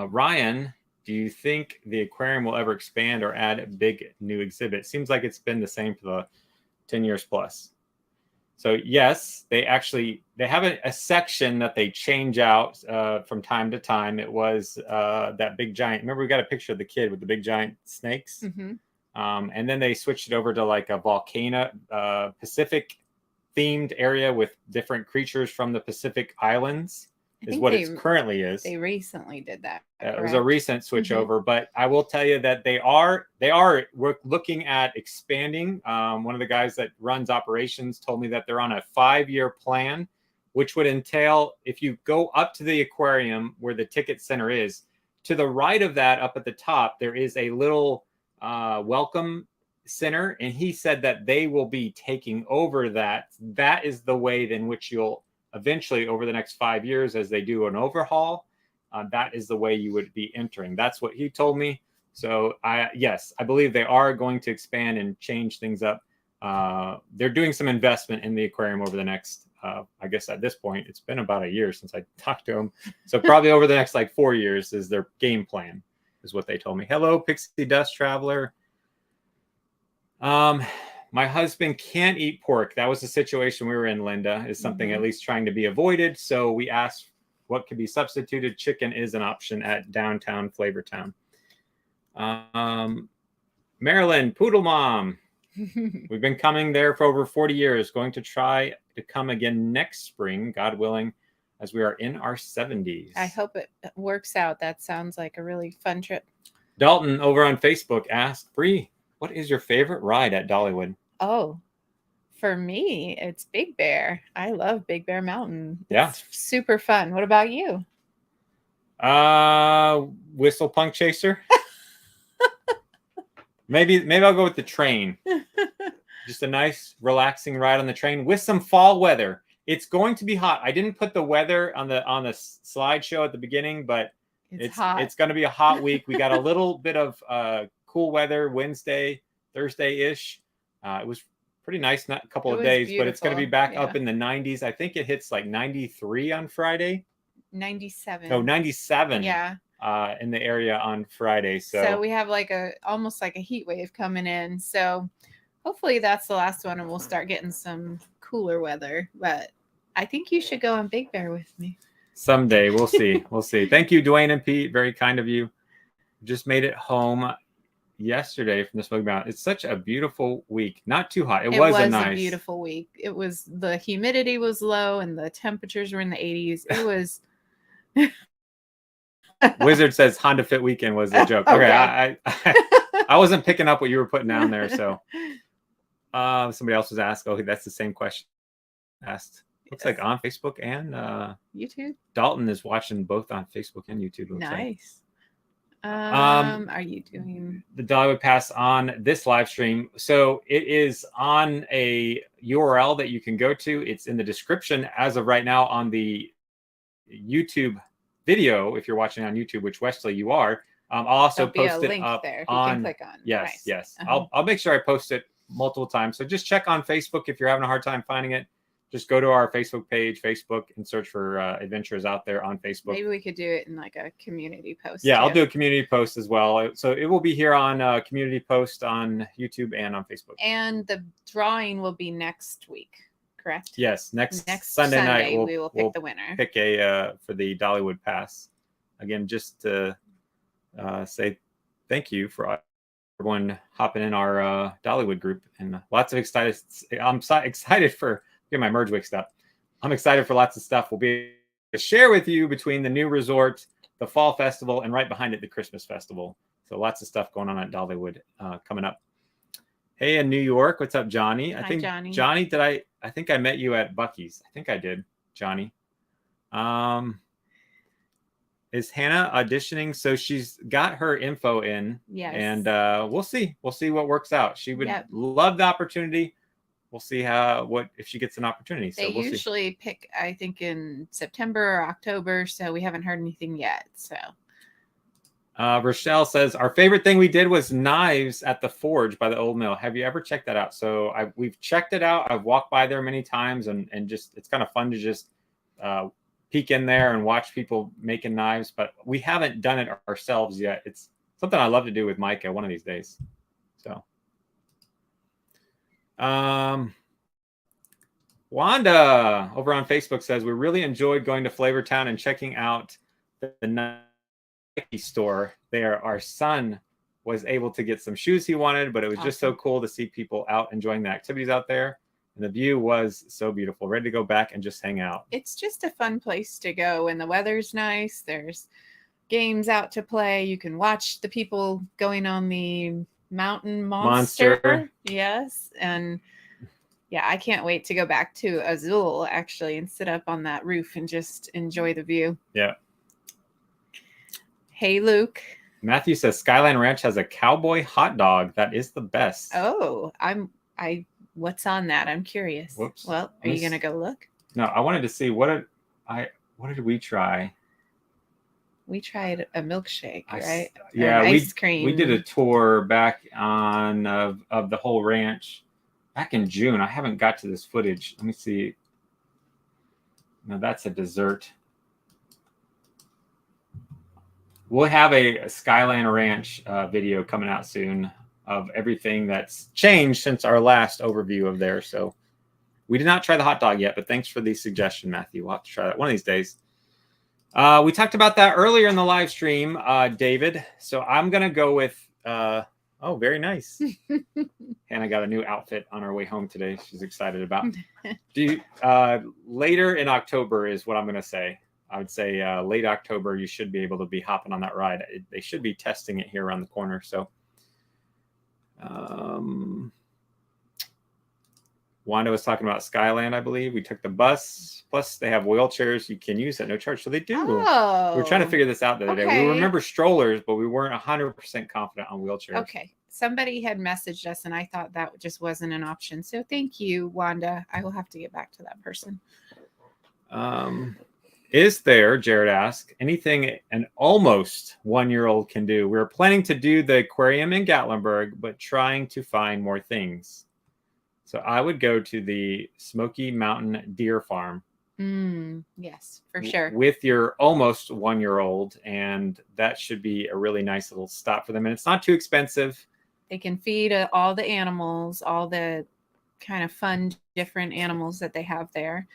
Ryan, do you think the aquarium will ever expand or add a big new exhibit? Seems like it's been the same for the 10 years plus. So yes, they have a section that they change out from time to time. It was that big giant. Remember, we got a picture of the kid with the big giant snakes. Mm-hmm. And then they switched it over to like a volcano, Pacific themed area with different creatures from the Pacific Islands. Is what it currently is. They recently did that. It was a recent switch over, but I will tell you that we're looking at expanding. One of the guys that runs operations told me that they're on a 5-year plan, which would entail, if you go up to the aquarium where the ticket center is, to the right of that, up at the top, there is a little welcome center. And he said that they will be taking over that. That is the way in which you'll eventually, over the next 5 years, as they do an overhaul, that is the way you would be entering. That's what he told me. So yes, I believe they are going to expand and change things up. They're doing some investment in the aquarium over the next, I guess at this point, it's been about a year since I talked to them. So probably over the next like 4 years is their game plan, is what they told me. Hello, Pixie Dust Traveler. My husband can't eat pork. That was the situation we were in, Linda, is something at least trying to be avoided. So we asked what could be substituted. Chicken is an option at downtown Flavortown. Maryland, Poodle Mom. We've been coming there for over 40 years, going to try to come again next spring, God willing, as we are in our 70s. I hope it works out. That sounds like a really fun trip. Dalton over on Facebook asked, Brie, what is your favorite ride at Dollywood? Oh, for me, it's Big Bear. I love Big Bear Mountain. Yeah. It's super fun. What about you? Whistle Punk Chaser. Maybe I'll go with the train. Just a nice, relaxing ride on the train with some fall weather. It's going to be hot. I didn't put the weather on the slideshow at the beginning, but it's hot. It's going to be a hot week. We got a little bit of cool weather Wednesday, Thursday-ish. It was pretty nice, not a couple of days, beautiful. But it's going to be back up in the 90s. I think it hits like 93 on Friday. 97. Oh, 97. Yeah. In the area on Friday. So we have like almost like a heat wave coming in. So hopefully that's the last one and we'll start getting some cooler weather. But I think you should go on Big Bear with me. Someday. We'll see. We'll see. Thank you, Dwayne and Pete. Very kind of you. Just made it home yesterday from the Smoky Mountain. It's such a beautiful week. Not too hot. It was a beautiful week. It was, the humidity was low and the temperatures were in the 80s. It was. Wizard says Honda Fit Weekend was a joke. Okay, I wasn't picking up what you were putting down there. So somebody else was asked. Oh, that's the same question asked. Looks like on Facebook and YouTube. Dalton is watching both on Facebook and YouTube. Nice. Are you doing the Dollywood Pass on this live stream? So it is on a URL that you can go to. It's in the description as of right now on the YouTube video. If you're watching on YouTube, which Wesley you are, I'll also post it up there. You can click on. Yes, nice. Yes. I'll make sure I post it multiple times. So just check on Facebook if you're having a hard time finding it. Just go to our Facebook page, and search for Adventures Out There on Facebook. Maybe we could do it in like a community post. Yeah, too. I'll do a community post as well. So it will be here on community post on YouTube and on Facebook. And the drawing will be next week, correct? Yes, next Sunday night we will pick the winner. Pick a for the Dollywood Pass. Again, just to say thank you for everyone hopping in our Dollywood group, and lots of excited. I'm excited for get my merge mixed up. I'm excited for lots of stuff we'll be able to share with you between the new resort, the fall festival, and right behind it the Christmas festival. So lots of stuff going on at Dollywood coming up. Hey, in New York, what's up, Johnny? Hi, Johnny. Johnny, I think I met you at Buc-ee's. I think I did, Johnny. Is Hannah auditioning? So she's got her info in. Yes. And we'll see. We'll see what works out. She would love the opportunity. We'll see if she gets an opportunity. They usually pick, I think, in September or October. So we haven't heard anything yet. So. Rochelle says, our favorite thing we did was knives at the Forge by the Old Mill. Have you ever checked that out? So we've checked it out. I've walked by there many times, and just it's kind of fun to just peek in there and watch people making knives. But we haven't done it ourselves yet. It's something I love to do with Micah one of these days. So, Wanda over on Facebook says, we really enjoyed going to Flavortown and checking out the Nike store there. Our son was able to get some shoes he wanted, but it was just so cool to see people out enjoying the activities out there. And the view was so beautiful. Ready to go back and just hang out. It's just a fun place to go when the weather's nice. There's games out to play. You can watch the people going on the mountain monster. Yes. And yeah, I can't wait to go back to Azul actually and sit up on that roof and just enjoy the view. Yeah. Hey, Luke. Matthew says Skyline Ranch has a cowboy hot dog that is the best. Oh, what's on that? I'm curious. Whoops. Well, are you gonna go look? No, I wanted to see what did we try? We tried a milkshake, right? Yeah, ice cream. We did a tour back on of the whole ranch back in June. I haven't got to this footage. Let me see. No, that's a dessert. We'll have a Skyline Ranch video coming out soon of everything that's changed since our last overview of there. So we did not try the hot dog yet, but thanks for the suggestion, Matthew. We'll have to try that one of these days. We talked about that earlier in the live stream, David. So I'm going to go with, very nice. Hannah got a new outfit on her way home today. She's excited about. Later in October is what I'm going to say. I would say late October, you should be able to be hopping on that ride. They should be testing it here around the corner. So Wanda was talking about Skyland, I believe. We took the bus. Plus, they have wheelchairs you can use at no charge. So they do. Oh, we were trying to figure this out the other day. We remember strollers, but we weren't 100% confident on wheelchairs. Okay. Somebody had messaged us, and I thought that just wasn't an option. So thank you, Wanda. I will have to get back to that person. Is there, Jared asked, anything an almost 1-year-old can do? We're planning to do the aquarium in Gatlinburg, but trying to find more things. So I would go to the Smoky Mountain Deer Farm. Yes, for sure. With your almost 1-year-old, and that should be a really nice little stop for them. And it's not too expensive. They can feed all the animals, all the kind of fun, different animals that they have there.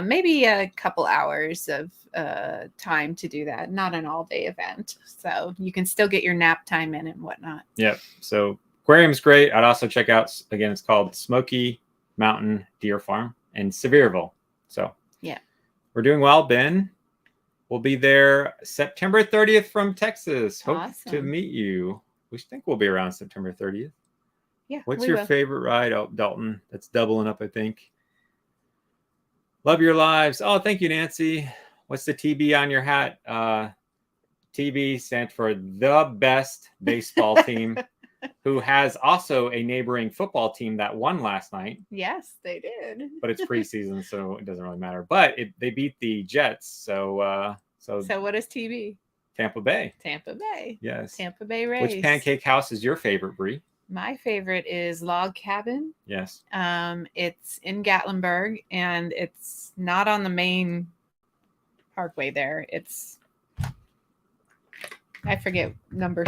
Maybe a couple hours of time to do that. Not an all-day event. So you can still get your nap time in and whatnot. Yep. So aquarium's great. I'd also check out, again, it's called Smoky Mountain Deer Farm in Sevierville. So yeah, we're doing well. Ben, we'll be there September 30th from Texas. Hope to meet you. We think we'll be around September 30th. Yeah. What's your favorite ride? Oh, Dalton. That's doubling up, I think. Love your lives. Oh, thank you, Nancy. What's the TB on your hat? TB stands for the best baseball team, who has also a neighboring football team that won last night. Yes, they did. But it's preseason, so it doesn't really matter. But they beat the Jets. So what is TB? Tampa Bay. Tampa Bay. Yes. Tampa Bay Rays. Which pancake house is your favorite, Brie? My favorite is Log Cabin. Yes. It's in Gatlinburg, and it's not on the main parkway there. It's, I forget, number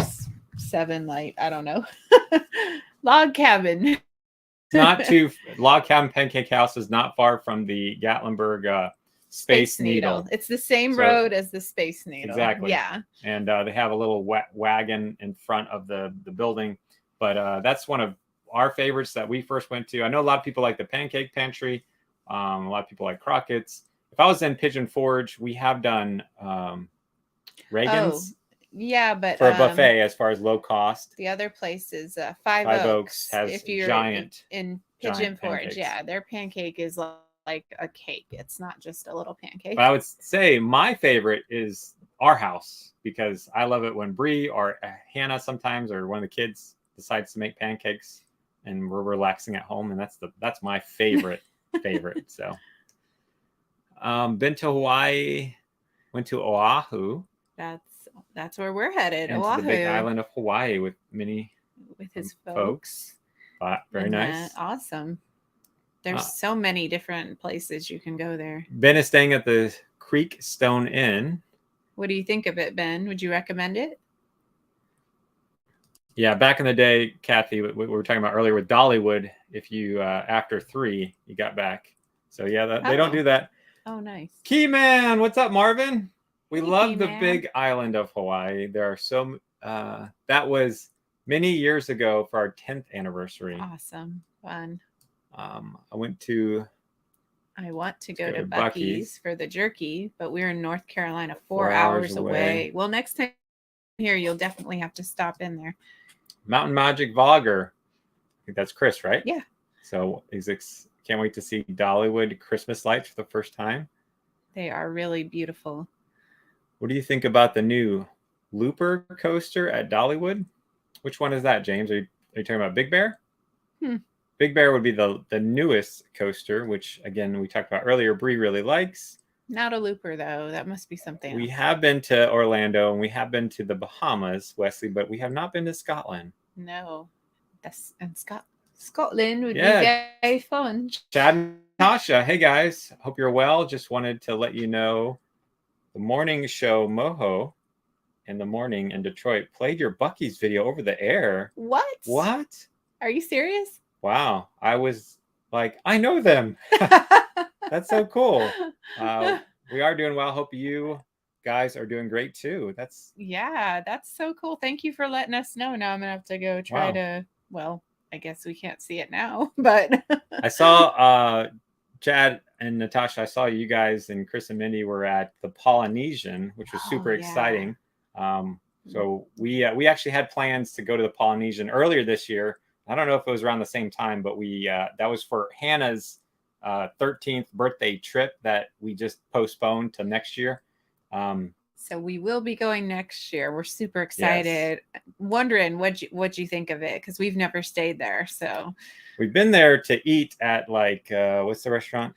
7 light. I don't know. Log Cabin. Log Cabin Pancake House is not far from the Gatlinburg Space Needle. It's the same So- road as the Space Needle. Exactly. Yeah. And they have a little wagon in front of the building. But that's one of our favorites that we first went to. I know a lot of people like the Pancake Pantry. A lot of people like Crockett's. If I was in Pigeon Forge, we have done Reagan's Yeah, but for a buffet as far as low cost. the other place is Five Five Oaks. Oaks has if you're giant in Pigeon giant Forge, pancakes. yeah, their pancake is like a cake. It's not just a little pancake. But I would say my favorite is our house because I love it when Brie or Hannah sometimes or one of the kids decides to make pancakes and we're relaxing at home, and that's my favorite. So been to Hawaii, went to Oahu. That's where we're headed. And Oahu, to the big island of Hawaii with many with his folks. Very nice. Awesome. There's so many different places you can go there. Ben is staying at the Creek Stone Inn. What do you think of it, Ben? Would you recommend it? Yeah, back in the day, Kathy, we were talking about earlier with Dollywood, if you after 3 you got back. So yeah, they don't do that. Oh, nice. Keyman, what's up, Marvin? We Hey, love the Keyman. big island of Hawaii. There are so that was many years ago for our 10th anniversary. Awesome. Fun. I went to I want to go go to to Buc-ee's Buc-ee's. for the jerky, but we're in North Carolina, 4 4 hours hours away. away. Well, next time here, you'll definitely have to stop in there. Mountain Magic Vlogger. I think that's Chris, right? Yeah. So can't wait to see Dollywood Christmas lights for the first time. They are really beautiful. What do you think about the new Looper coaster at Dollywood? Which one is that, James? Are you talking about Big Bear? Big Bear would be the newest coaster, which again we talked about earlier. Brie really likes. Not a looper though. That must be something We else. have been to Orlando and we have been to the Bahamas, Wesley, but we have not been to Scotland. No. And Scotland would Yeah. be very fun. Chad and Tasha, hey guys, hope you're well. Just wanted to let you know the morning show Moho in the morning in Detroit played your Buc-ee's video over the air. What? What? Are you serious? Wow. I was like, I know them. That's so cool. We are doing well. Hope you guys are doing great too. Yeah, that's so cool. Thank you for letting us know. Now I'm gonna have to go try to. Well, I guess we can't see it now, but I saw Chad and Natasha. I saw you guys and Chris and Mindy were at the Polynesian, which was super exciting. So we actually had plans to go to the Polynesian earlier this year. I don't know if it was around the same time, but we that was for Hannah's 13th birthday trip that we just postponed to next year. So we will be going next year. We're super excited. Yes. Wondering what you think of it because we've never stayed there. So we've been there to eat at what's the restaurant?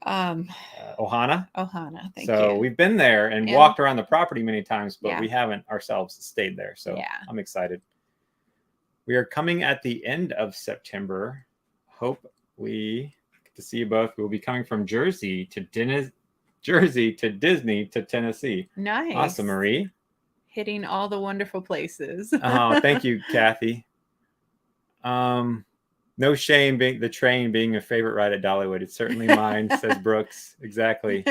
Ohana. Thank you. So we've been there and walked around the property many times, but we haven't ourselves stayed there. So I'm excited. We are coming at the end of September. Hope we get to see you both. We'll be coming from Jersey to Disney to Tennessee. Nice. Awesome, Marie. Hitting all the wonderful places. Oh, thank you, Kathy. No shame the train being a favorite ride at Dollywood. It's certainly mine, says Brooks. Exactly.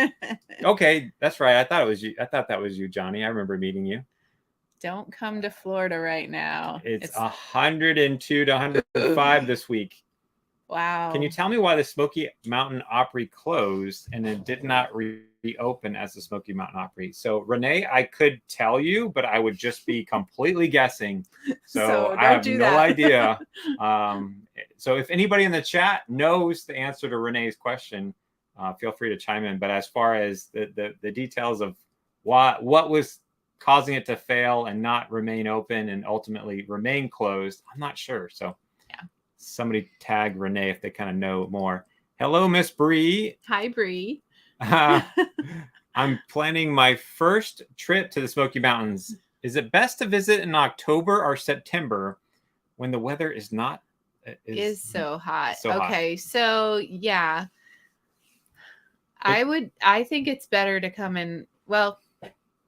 Okay, that's right. I thought it was you. I thought that was you, Johnny. I remember meeting you. Don't come to Florida right now. It's 102 to 105 this week. Wow. Can you tell me why the Smoky Mountain Opry closed and it did not reopen as the Smoky Mountain Opry? So, Renee, I could tell you, but I would just be completely guessing. So I have no idea. So if anybody in the chat knows the answer to Renee's question, feel free to chime in. But as far as the details of what was causing it to fail and not remain open and ultimately remain closed, I'm not sure. So somebody tag Renee if they kind of know more. Hello, Miss Brie. Hi, Brie. I'm planning my first trip to the Smoky Mountains. Is it best to visit in October or September when the weather is not is so hot? Okay, so yeah, I think it's better to come in. Well,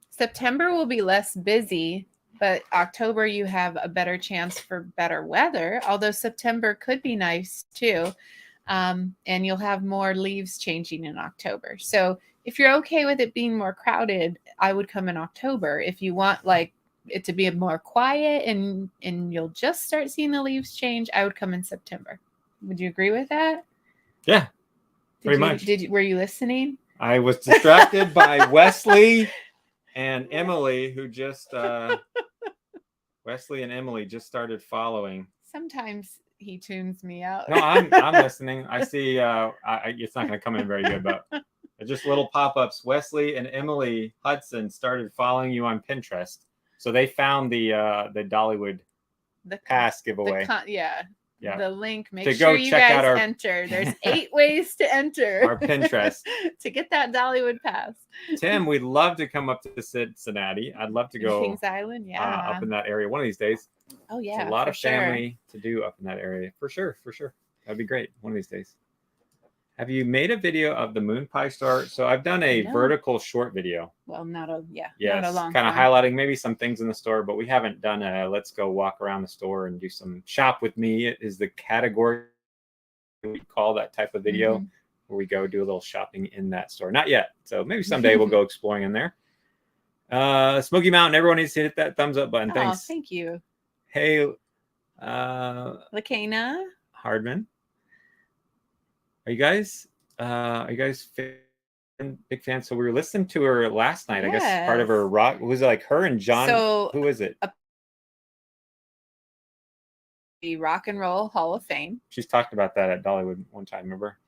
September will be less busy, but October you have a better chance for better weather. Although September could be nice too. And you'll have more leaves changing in October. So if you're okay with it being more crowded, I would come in October. If you want like it to be more quiet and you'll just start seeing the leaves change, I would come in September. Would you agree with that? Yeah, pretty much. Were you listening? I was distracted by Wesley and Emily, who just Wesley and Emily just started following. Sometimes he tunes me out. No, I'm listening. I see. It's not going to come in very good, but just little pop-ups. Wesley and Emily Hudson started following you on Pinterest, so they found the Dollywood pass giveaway. Yeah. The link. Make to sure go you check guys out our... enter. There's 8 ways to enter our Pinterest to get that Dollywood pass. Tim, we'd love to come up to Cincinnati. I'd love to go Kings Island, up in that area one of these days. Oh yeah, there's a lot of family to do up in that area for sure. That'd be great one of these days. Have you made a video of the moon pie store? So I've done a vertical short video. Well, not a long kind of highlighting maybe some things in the store, but we haven't done a let's go walk around the store and do some shop with me. It is the category we call that type of video where we go do a little shopping in that store. Not yet. So maybe someday we'll go exploring in there. Smoky Mountain, everyone needs to hit that thumbs up button. Thanks. Thank you. Hey, Lakana Hardman. Are you guys big fans? So we were listening to her last night. Yes. I guess part of her rock was it like her and John. So who is it? The Rock and Roll Hall of Fame. She's talked about that at Dollywood one time. Remember?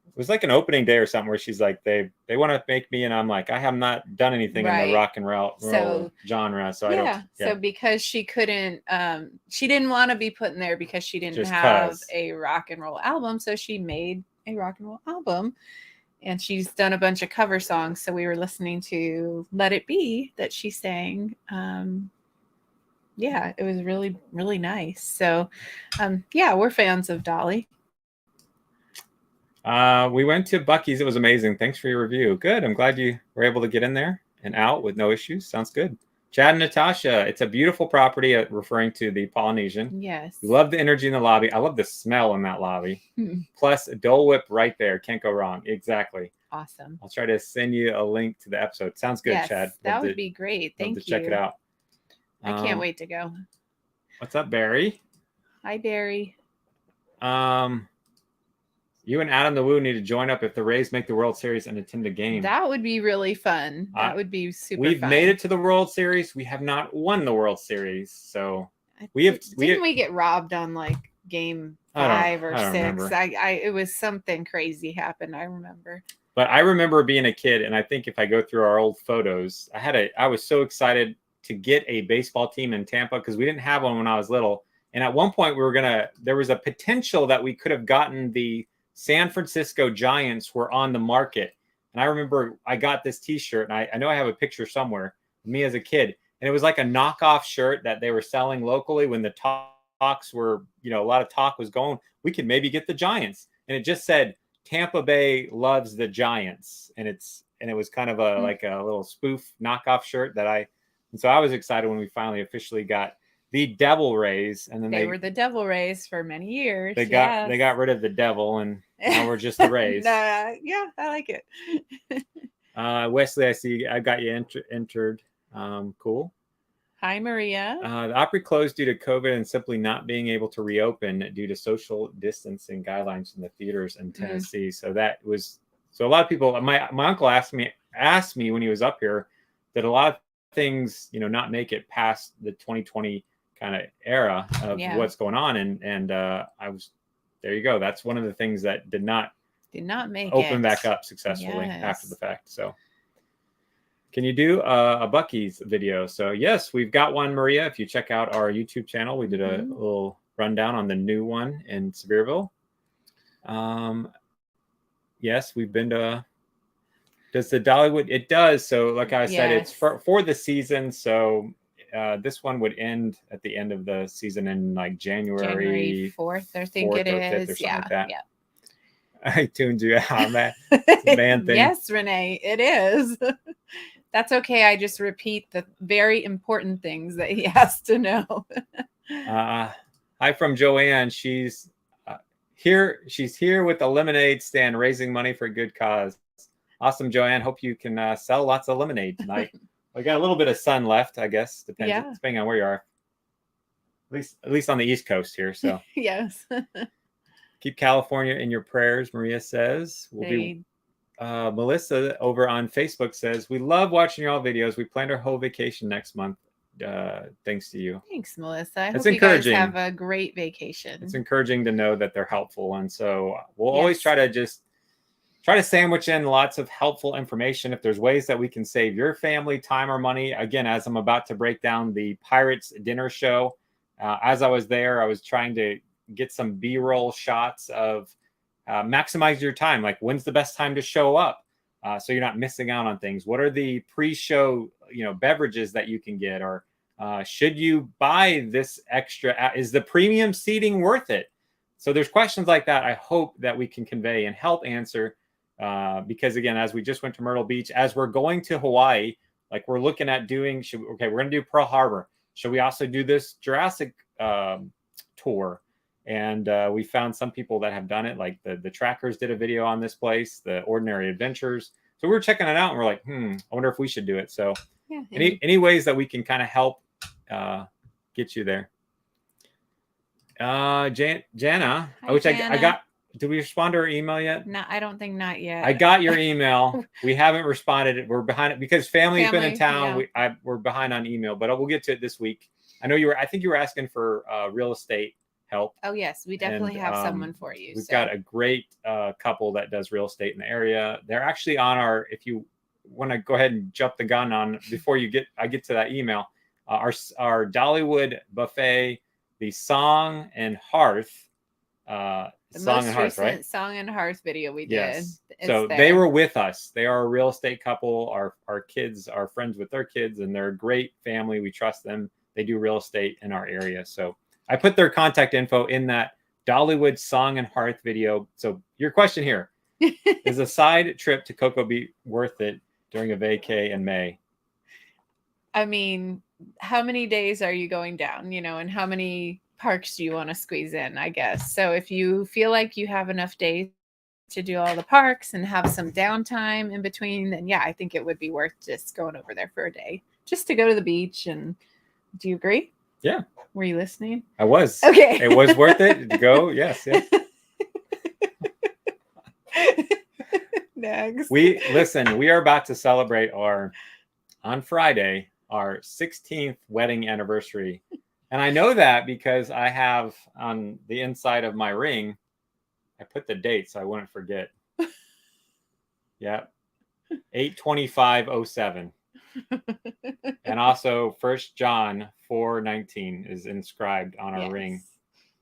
It was like an opening day or something where she's like, they want to make me, and I'm like, I have not done anything in the rock and roll genre, so I don't. Yeah. So because she couldn't, she didn't want to be put in there because she didn't have a rock and roll album, so she made a rock and roll album, and she's done a bunch of cover songs. So we were listening to "Let It Be" that she sang. Yeah, it was really, really nice. So, yeah, we're fans of Dolly. We went to Buc-ee's. It was amazing. Thanks for your review. Good. I'm glad you were able to get in there and out with no issues. Sounds good. Chad and Natasha, it's a beautiful property, referring to the Polynesian. Yes. We love the energy in the lobby. I love the smell in that lobby. Plus, a Dole Whip right there. Can't go wrong. Exactly. Awesome. I'll try to send you a link to the episode. Sounds good, yes, Chad. That would be great. Thank you. Check it out. I can't wait to go. What's up, Barry? Hi, Barry. You and Adam the Woo need to join up if the Rays make the World Series and attend a game. That would be really fun. That would be super We've fun. made it to the World Series. We have not won the World Series. So Didn't we get robbed on like game 5 or 6? It was something crazy happened. I remember. But I remember being a kid, and I think if I go through our old photos, I was so excited to get a baseball team in Tampa because we didn't have one when I was little. And at one point there was a potential that we could have gotten the San Francisco Giants were on the market. And I remember I got this t-shirt, and I know I have a picture somewhere of me as a kid. And it was like a knockoff shirt that they were selling locally when the talks were, a lot of talk was going, we could maybe get the Giants. And it just said, Tampa Bay loves the Giants. And it was kind of like a little spoof knockoff shirt and so I was excited when we finally officially got the Devil Rays, and then they were the Devil Rays for many years. They got rid of the devil, and now we're just the Rays. Yeah, I like it. Wesley, I see I got you entered. Cool. Hi, Maria. The Opry closed due to COVID and simply not being able to reopen due to social distancing guidelines in the theaters in Tennessee. So a lot of people. My uncle asked me when he was up here that a lot of things not make it past the 2020 kind of era of what's going on, and I was there. You go. That's one of the things that did not make open back up successfully after the fact. So can you do a Buc-ee's video? So yes, we've got one, Maria. If you check out our YouTube channel, we did a little rundown on the new one in Sevierville. Yes, we've been to. Does the Dollywood? It does. So like I said, it's for the season. So this one would end at the end of the season in like January 4th, I think it is. Or something like that. Yeah. I tuned you out, man. It's a band thing. Yes, Renee, it is. That's okay. I just repeat the very important things that he has to know. Hi from Joanne. She's She's here with the lemonade stand, raising money for a good cause. Awesome, Joanne. Hope you can sell lots of lemonade tonight. We got a little bit of sun left, I guess. Depending on where you are. At least on the East Coast here. So yes. Keep California in your prayers, Maria says. Melissa over on Facebook says, we love watching your all videos. We planned our whole vacation next month. Thanks to you. Thanks, Melissa. I hope you guys have a great vacation. It's encouraging to know that they're helpful. And so we'll always try to sandwich in lots of helpful information. If there's ways that we can save your family time or money, again, as I'm about to break down the Pirates dinner show, as I was there, I was trying to get some B-roll shots of maximize your time. Like, when's the best time to show up? So you're not missing out on things. What are the pre-show, beverages that you can get? Or should you buy this extra? Is the premium seating worth it? So there's questions like that I hope that we can convey and help answer. Because again, as we just went to Myrtle Beach, as we're going to Hawaii, like we're looking at doing, we're going to do Pearl Harbor. Should we also do this Jurassic tour? And we found some people that have done it, like the Trackers did a video on this place, the Ordinary Adventures. So we were checking it out and we're like, I wonder if we should do it. So any ways that we can kind of help get you there. Jana, which I got. Did we respond to her email yet? No, I don't think not yet. I got your email. We haven't responded. We're behind it because family's been in town. Yeah. We're behind on email, but we'll get to it this week. I know I think you were asking for real estate help. Oh yes, we definitely have someone for you. We've got a great couple that does real estate in the area. They're actually on our, if you want to go ahead and jump the gun on before I get to that email, our Dollywood buffet, the Song and Hearth. The most recent Song and Hearth video we did. Yes. So they were with us. They are a real estate couple. Our kids are friends with their kids, and they're a great family. We trust them. They do real estate in our area. So I put their contact info in that Dollywood Song and Hearth video. So your question here, is a side trip to Cocoa Beach worth it during a vacay in May? I mean, how many days are you going down, and how many parks do you want to squeeze in, I guess. So if you feel like you have enough days to do all the parks and have some downtime in between, then I think it would be worth just going over there for a day, just to go to the beach. And do you agree? Yeah. Were you listening? I was. Okay. It was worth it to go. Yes. Next. We are about to celebrate on Friday, our 16th wedding anniversary. And I know that because I have on the inside of my ring, I put the date so I wouldn't forget. Yep. 8/25/07. And also 1 John 4:19 is inscribed on our ring,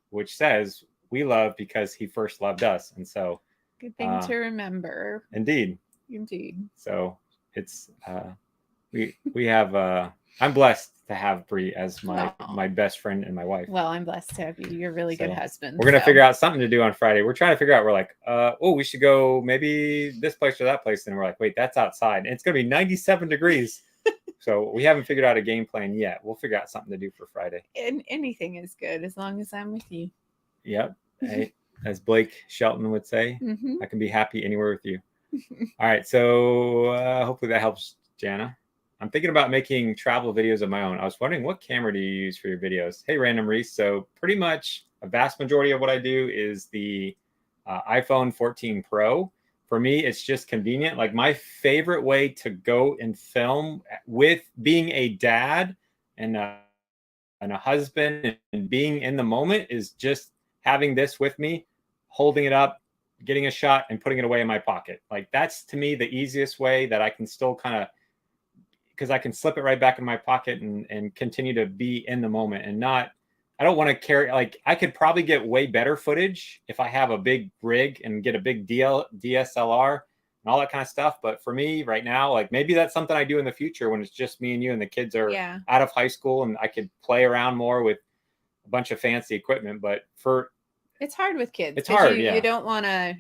which says we love because he first loved us. And so good thing to remember. Indeed. So it's we have I'm blessed to have Brie as my best friend and my wife. Well, I'm blessed to have you. You're a really good husband. We're gonna figure out something to do on Friday. We're trying to figure out. We're like, we should go maybe this place or that place. And we're like, wait, that's outside. And it's gonna be 97 degrees. So we haven't figured out a game plan yet. We'll figure out something to do for Friday. And anything is good as long as I'm with you. Yep. Hey, as Blake Shelton would say, I can be happy anywhere with you. All right. So hopefully that helps, Jana. I'm thinking about making travel videos of my own. I was wondering, what camera do you use for your videos? Hey, Random Reese. So pretty much a vast majority of what I do is the iPhone 14 Pro. For me, it's just convenient. Like, my favorite way to go and film with being a dad and a husband and being in the moment is just having this with me, holding it up, getting a shot, and putting it away in my pocket. Like, that's to me the easiest way that I can still kind of, because I can slip it right back in my pocket and continue to be in the moment and not, I don't want to carry, like, I could probably get way better footage if I have a big rig and get a big DSLR and all that kind of stuff. But for me right now, like, maybe that's something I do in the future when it's just me and you and the kids are out of high school and I could play around more with a bunch of fancy equipment. But it's hard with kids. It's hard. You don't want to,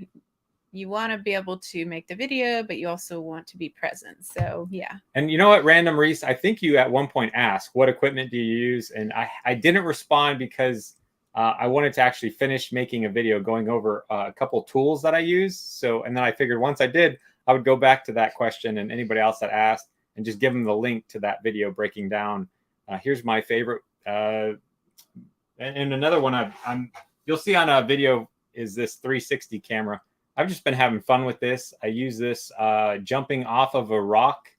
you want to be able to make the video, but you also want to be present. So yeah. And you know what, Random Reese, I think you at one point asked, what equipment do you use? And I didn't respond because I wanted to actually finish making a video going over a couple tools that I use. So, and then I figured once I did, I would go back to that question and anybody else that asked and just give them the link to that video breaking down. Here's my favorite. And another one you'll see on a video is this 360 camera. I've just been having fun with this. I use this jumping off of a rock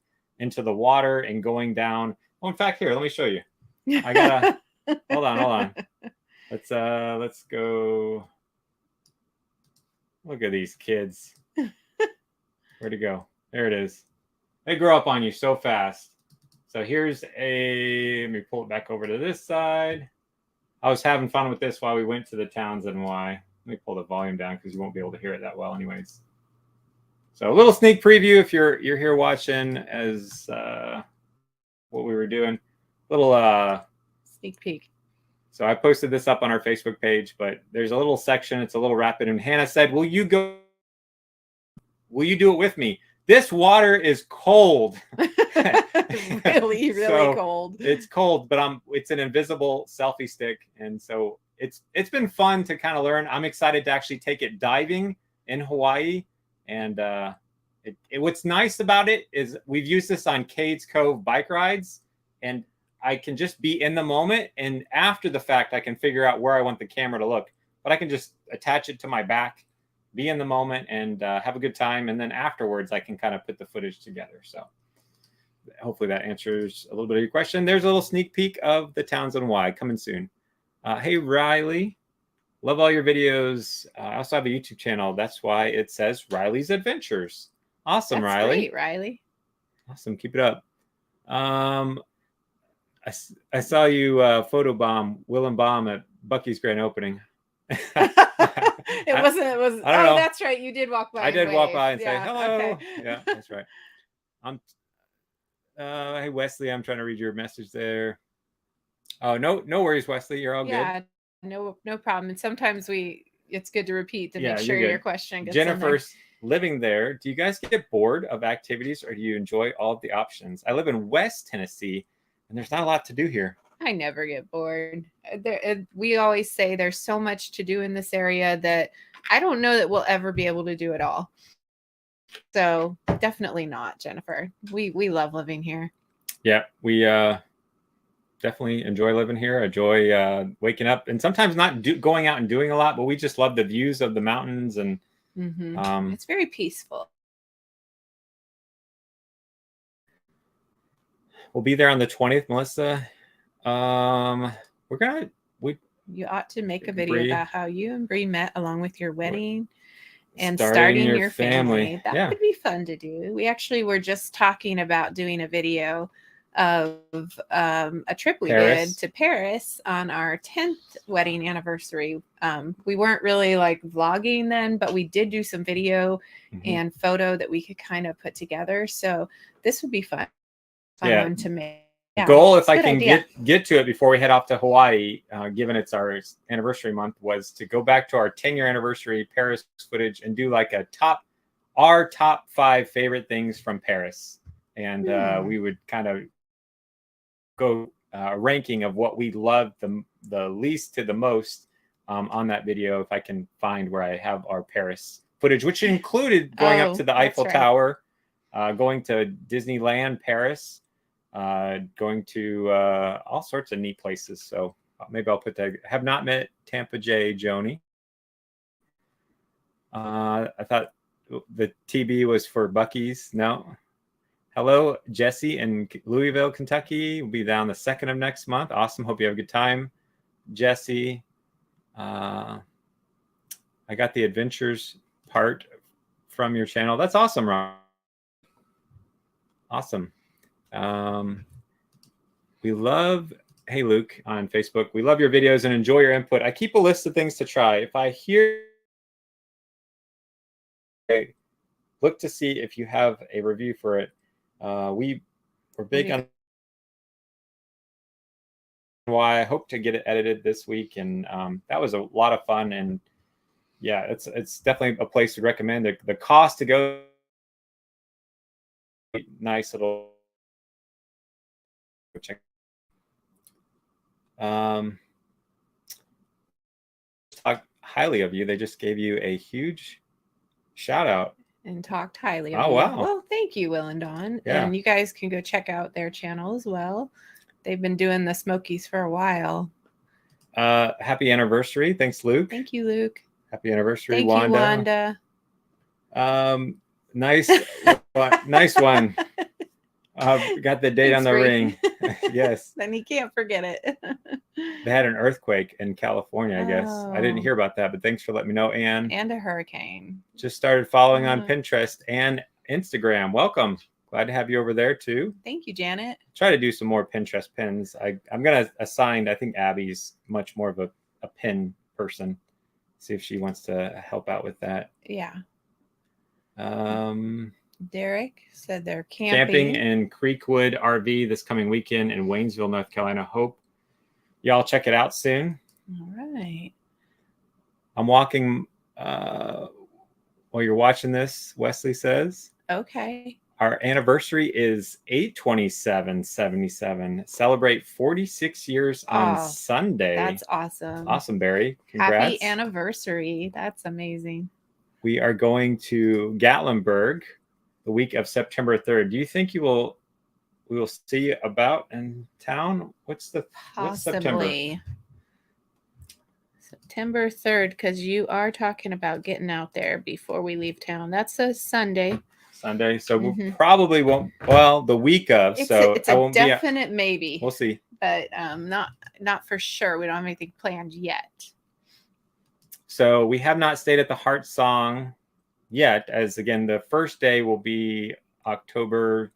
into the water and going down. Oh, in fact, here, let me show you. I gotta hold on. Let's go. Look at these kids. Where'd it go? There it is. They grow up on you so fast. So let me pull it back over to this side. I was having fun with this while we went to the Townsend Y. Let me pull the volume down because you won't be able to hear it that well anyways. So a little sneak preview if you're here watching as what we were doing. Little sneak peek. So I posted this up on our Facebook page, but there's a little section. It's a little rapid. And Hannah said, will you do it with me? This water is cold. really cold. It's cold, but it's an invisible selfie stick. And so it's been fun to kind of learn. I'm excited to actually take it diving in Hawaii. And what's nice about it is we've used this on Cades Cove bike rides, and I can just be in the moment, and after the fact, I can figure out where I want the camera to look. But I can just attach it to my back, be in the moment, and have a good time. And then afterwards, I can kind of put the footage together. So hopefully that answers a little bit of your question. There's a little sneak peek of the Townsend Y coming soon. Hey, Riley. Love all your videos. I also have a YouTube channel. That's why it says Riley's Adventures. Awesome, That's Riley. Great, Riley. Awesome. Keep it up. I saw you photobomb Willem Baum at Bucky's grand opening. It was. I don't know. That's right. You did walk by. I did walk by and say hello. Okay. Yeah, that's right. Hey Wesley, I'm trying to read your message there. Oh, no worries, Wesley. You're all good. Yeah, no problem. And sometimes it's good to repeat to make sure your question gets Jennifer's living there. Do you guys get bored of activities, or do you enjoy all of the options? I live in West Tennessee, and there's not a lot to do here. I never get bored. We always say there's so much to do in this area that I don't know that we'll ever be able to do it all. So definitely not, Jennifer. We love living here. Yeah, we definitely enjoy living here. Enjoy waking up, and sometimes not going out and doing a lot, but we just love the views of the mountains, and it's very peaceful. We'll be there on the 20th, Melissa. You ought to make a video about how you and Brie met along with your wedding and starting your family. That would be fun to do. We actually were just talking about doing a video of a trip we did to Paris on our 10th wedding anniversary. We weren't really like vlogging then, but we did do some video and photo that we could kind of put together. So this would be fun one to make. Yeah, goal, if I can get to it before we head off to Hawaii, given it's our anniversary month, was to go back to our 10-year anniversary Paris footage and do like our top 5 favorite things from Paris. And we would kind of go ranking of what we loved the least to the most on that video, if I can find where I have our Paris footage, which included going up to the Eiffel Tower, going to Disneyland Paris, going to all sorts of neat places. So maybe I'll put that. Have not met Tampa J, Joni. I thought the TB was for Bucky's. No. Hello, Jesse in Louisville, Kentucky. We'll be down the 2nd of next month. Awesome. Hope you have a good time, Jesse. I got the adventures part from your channel. That's awesome, Ron. Awesome. We love, hey Luke on Facebook, we love your videos and enjoy your input. I keep a list of things to try. If I hear, look to see if you have a review for it. We're big on why. I hope to get it edited this week, and that was a lot of fun. And yeah, it's definitely a place to recommend. The cost to go, nice little check. highly of you. They just gave you a huge shout out. And talked highly of Oh, you. wow. Well, thank you, Will and Dawn. Yeah. And you guys can go check out their channel as well. They've been doing the Smokies for a while. Happy anniversary. Thanks, Luke. Thank you, Luke. Happy anniversary, Thank Wanda. you, Wanda. Nice, nice one. Got the date Thanks, on the Brie. ring. Yes. Then he can't forget it. They had an earthquake in California, I guess. I didn't Oh. hear about that, but thanks for letting me know, Anne. And a hurricane. Just started following on Oh. Pinterest and Instagram. Welcome. Glad to have you over there too. Thank you, Janet. Try to do some more Pinterest pins. I'm going to assign, I think Abby's much more of a pin person. See if she wants to help out with that. Yeah. Derek said they're camping in Creekwood RV this coming weekend in Waynesville, North Carolina. Hope y'all check it out soon. All right. I'm walking while you're watching this, Wesley says. Okay. Our anniversary is 8/27/77. Celebrate 46 years on Sunday. That's awesome. Awesome, Barry. Congrats. Happy anniversary. That's amazing. We are going to Gatlinburg the week of September 3rd. Do you think we will see you about in town? What's Possibly. September 3rd, because you are talking about getting out there before we leave town. That's a Sunday. So we probably won't. Well, the week of. It's so it's a definite maybe. We'll see. But not for sure. We don't have anything planned yet. So we have not stayed at the Heart Song yet, as again, the first day will be October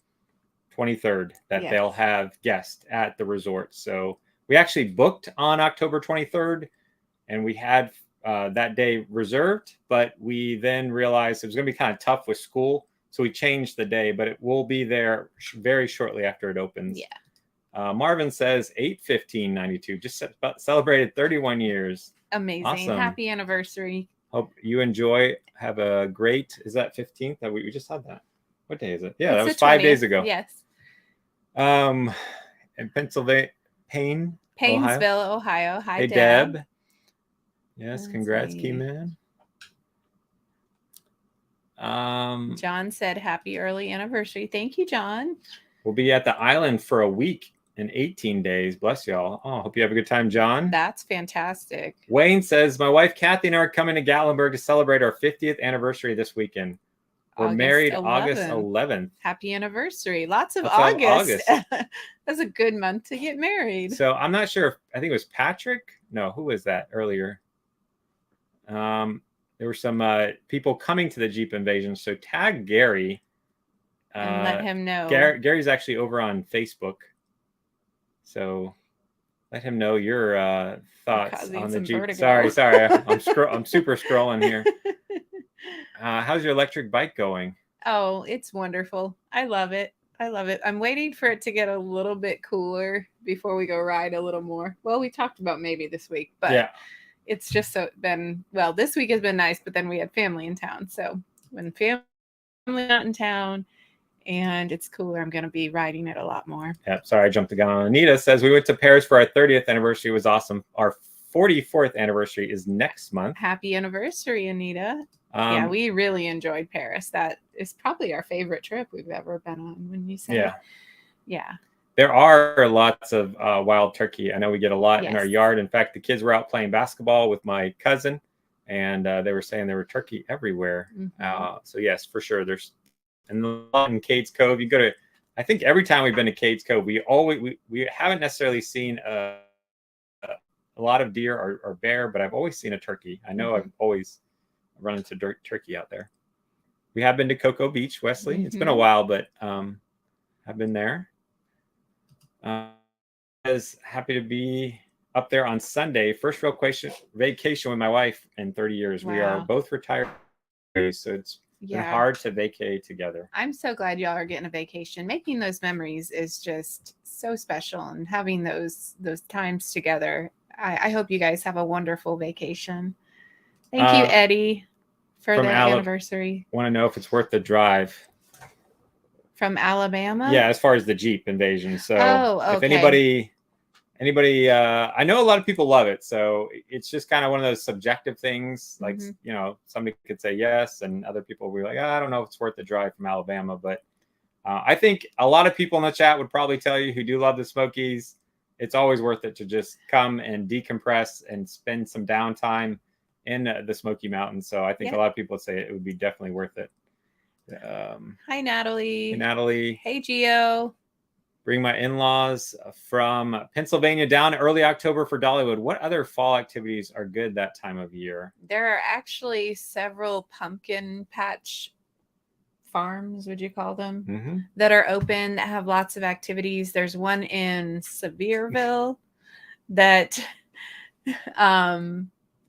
23rd that they'll have guests at the resort. So we actually booked on October 23rd and we had that day reserved, but we then realized it was going to be kind of tough with school. So we changed the day, but it will be there very shortly after it opens. Yeah. Marvin says 8/15/92, just celebrated 31 years. Amazing. Awesome. Happy anniversary. Hope you enjoy. Have a great, is that 15th? That we just had that. What day is it? Yeah, that was 5 days ago. Yes. In Pennsylvania, Painesville, Ohio. Hi, hey, Deb. Yes, congrats, Key Man. John said happy early anniversary. Thank you, John. We'll be at the island for a week in 18 days. Bless y'all. Oh, hope you have a good time, John. That's fantastic. Wayne says, my wife Kathy and I are coming to Gatlinburg to celebrate our 50th anniversary this weekend. We're married August 11th. Happy anniversary. Lots of August. That's a good month to get married. So I'm not sure. I think it was Patrick. No, who was that earlier? There were some people coming to the Jeep Invasion. So tag Gary. And let him know. Gary's actually over on Facebook. So let him know your thoughts on the Jeep. Vertigo. Sorry. I'm super scrolling here. How's your electric bike going? Oh, it's wonderful. I love it. I'm waiting for it to get a little bit cooler before we go ride a little more. Well, we talked about maybe this week, but it's just this week has been nice, but then we had family in town. So when family not in town and it's cooler, I'm going to be riding it a lot more. Yeah, sorry, I jumped the gun on. Anita says we went to Paris for our 30th anniversary. It was awesome. Our 44th anniversary is next month. Happy anniversary, Anita. Yeah, we really enjoyed Paris. That is probably our favorite trip we've ever been on. When you say, yeah, there are lots of wild turkey. I know we get a lot in our yard. In fact, the kids were out playing basketball with my cousin, and they were saying there were turkey everywhere. So yes, for sure, there's and a lot in Cades Cove. You go to, I think every time we've been to Cades Cove, we haven't necessarily seen a lot of deer or bear, but I've always seen a turkey. I know I've always run into turkey out there. We have been to Cocoa Beach, Wesley. It's been a while, but I've been there. I was happy to be up there on Sunday. First real vacation with my wife in 30 years. Wow. We are both retired, so it's been hard to vacate together. I'm so glad y'all are getting a vacation. Making those memories is just so special, and having those times together. I hope you guys have a wonderful vacation. Thank you, Eddie, for the anniversary. Want to know if it's worth the drive. From Alabama? Yeah, as far as the Jeep Invasion. So okay. If anybody Anybody, I know a lot of people love it, so it's just kind of one of those subjective things. Like, you know, somebody could say yes, and other people will be like, I don't know if it's worth the drive from Alabama. But I think a lot of people in the chat would probably tell you who do love the Smokies, it's always worth it to just come and decompress and spend some downtime in the Smoky Mountains. So I think a lot of people would say it would be definitely worth it. Hi, Natalie. Hey, Natalie. Hey, Gio. Bring my in-laws from Pennsylvania down early October for Dollywood. What other fall activities are good that time of year? There are actually several pumpkin patch farms, would you call them, that are open, that have lots of activities. There's one in Sevierville that they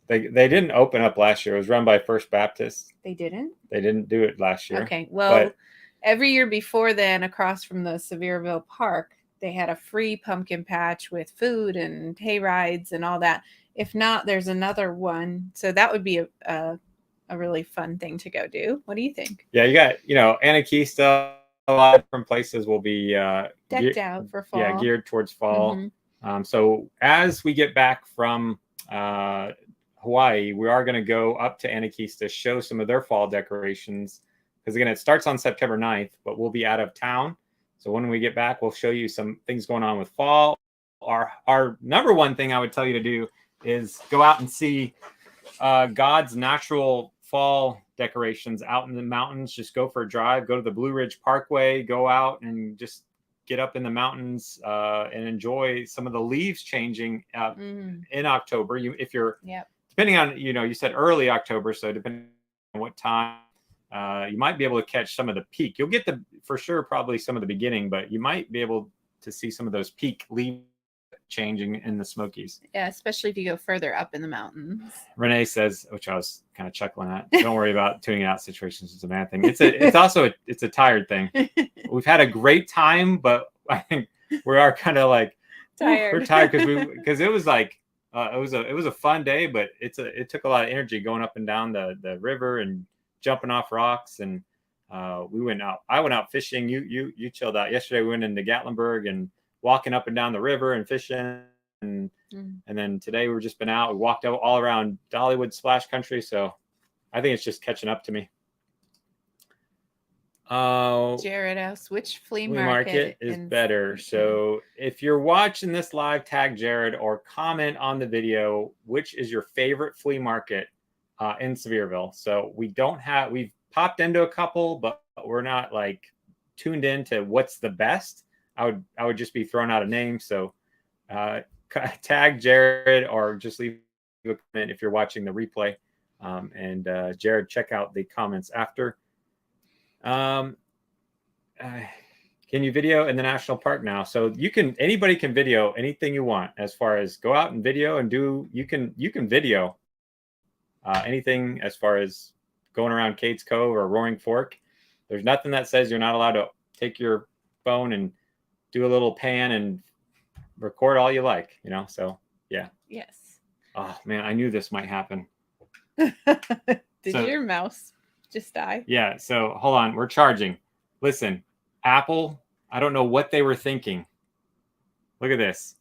didn't open up last year. It was run by First Baptist. They didn't do it last year. Okay, well, every year before then, across from the Sevierville Park, they had a free pumpkin patch with food and hay rides and all that. If not, there's another one. So that would be a really fun thing to go do. What do you think? Yeah, you got, you know, Anakeesta, a lot of different places will be decked out for fall. Yeah, geared towards fall. So as we get back from Hawaii, we are going to go up to Anakeesta, show some of their fall decorations. Because again, it starts on September 9th, but we'll be out of town. So when we get back, we'll show you some things going on with fall. Our number one thing I would tell you to do is go out and see God's natural fall decorations out in the mountains. Just go for a drive, go to the Blue Ridge Parkway, go out and just get up in the mountains and enjoy some of the leaves changing in October. If you're depending on, you know, you said early October, so depending on what time, you might be able to catch some of the peak. You'll get for sure probably some of the beginning, but you might be able to see some of those peak leaves changing in the Smokies. Yeah, especially if you go further up in the mountains. Renee says, which I was kind of chuckling at, don't worry about tuning out situations. It's a bad thing. It's also a tired thing. We've had a great time, but I think we are kind of like tired. We're tired because it was like it was a fun day, but it took a lot of energy going up and down the river and jumping off rocks, and we went out. I went out fishing. You chilled out. Yesterday we went into Gatlinburg and walking up and down the river and fishing, and then today we've just been out. We walked out all around Dollywood Splash Country, so I think it's just catching up to me. Jared asks, which flea market is better? So if you're watching this live, tag Jared or comment on the video, which is your favorite flea market in Sevierville. So we've popped into a couple, but we're not like tuned into what's the best. I would just be throwing out a name. So tag Jared or just leave a comment if you're watching the replay. And Jared, check out the comments after. Can you video in the national park now? So anybody can video anything you want, as far as go out and video and you can video anything as far as going around Cates Cove or Roaring Fork. There's nothing that says you're not allowed to take your phone and do a little pan and record all you like, you know? So yeah. Yes. Oh man, I knew this might happen. Did your mouse just die? Yeah. So hold on. We're charging. Listen, Apple, I don't know what they were thinking. Look at this.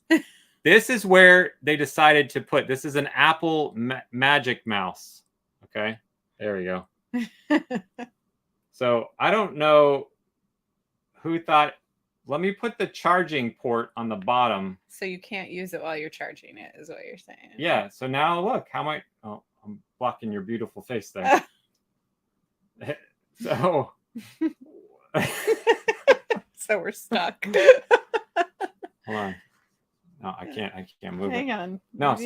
This is where they decided to put, this is an Apple Magic Mouse. Okay. There we go. So I don't know who thought, let me put the charging port on the bottom. So you can't use it while you're charging it, is what you're saying. Yeah. So now look, I'm blocking your beautiful face there. So. So we're stuck. Hold on. No, I can't move Hang on. No,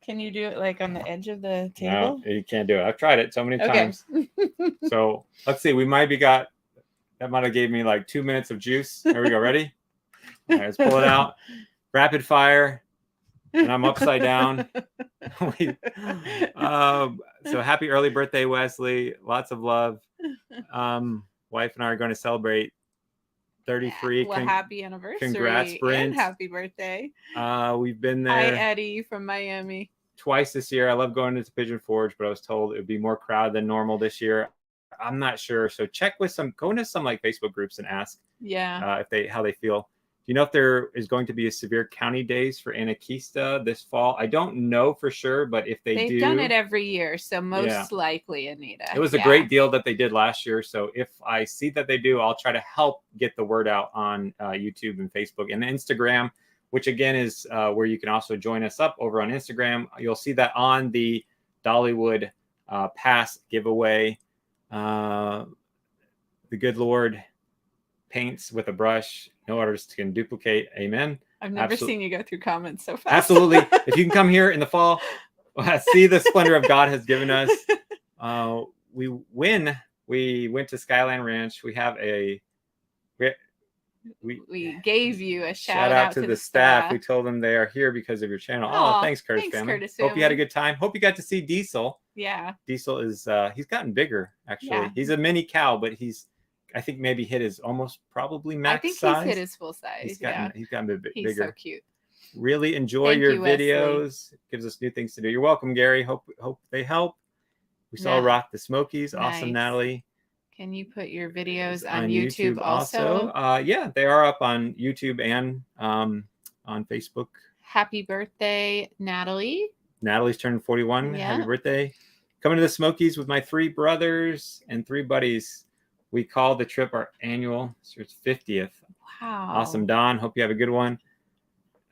can you do it like on the edge of the table? No, you can't do it. I've tried it so many times. So let's see. That might have gave me like 2 minutes of juice. There we go. Ready? All right, let's pull it out. Rapid fire. And I'm upside down. So happy early birthday, Wesley. Lots of love. Wife and I are going to celebrate 33. Well, happy anniversary. Congrats, Brent. And happy birthday. We've been there. Hi, Eddie from Miami. Twice this year. I love going into Pigeon Forge, but I was told it would be more crowded than normal this year. I'm not sure. So go into some like Facebook groups and ask. Yeah. How they feel. you know if there is going to be a Sevier County Days for Anarchista this fall? I don't know for sure, but if they've done it every year, so most Yeah. likely, Anita. It was a great deal that they did last year. So if I see that they do, I'll try to help get the word out on YouTube and Facebook and Instagram, which again is where you can also join us up over on Instagram. You'll see that on the Dollywood Pass giveaway. The good Lord paints with a brush. No artist can duplicate. Amen. I've never seen you go through comments so fast. Absolutely. If you can come here in the fall, see the splendor of God has given us. We went to Skyline Ranch. We have we gave you a shout out to the staff. We told them they are here because of your channel. Oh, thanks, Curtis family. Hope you had a good time. Hope you got to see Diesel. Yeah. Diesel is he's gotten bigger, actually. Yeah. He's a mini cow, but I think maybe hit his almost probably max size. I think he's hit his full size. He's gotten a bit bigger. He's so cute. Really enjoy your videos. Gives us new things to do. You're welcome, Gary. Hope they help. We saw Rock the Smokies. Nice. Awesome, Natalie. Can you put your videos on YouTube also? Yeah, they are up on YouTube and on Facebook. Happy birthday, Natalie. Natalie's turning 41. Yeah. Happy birthday. Coming to the Smokies with my 3 brothers and 3 buddies. We call the trip our annual. So it's 50th. Wow. Awesome, Don. Hope you have a good one.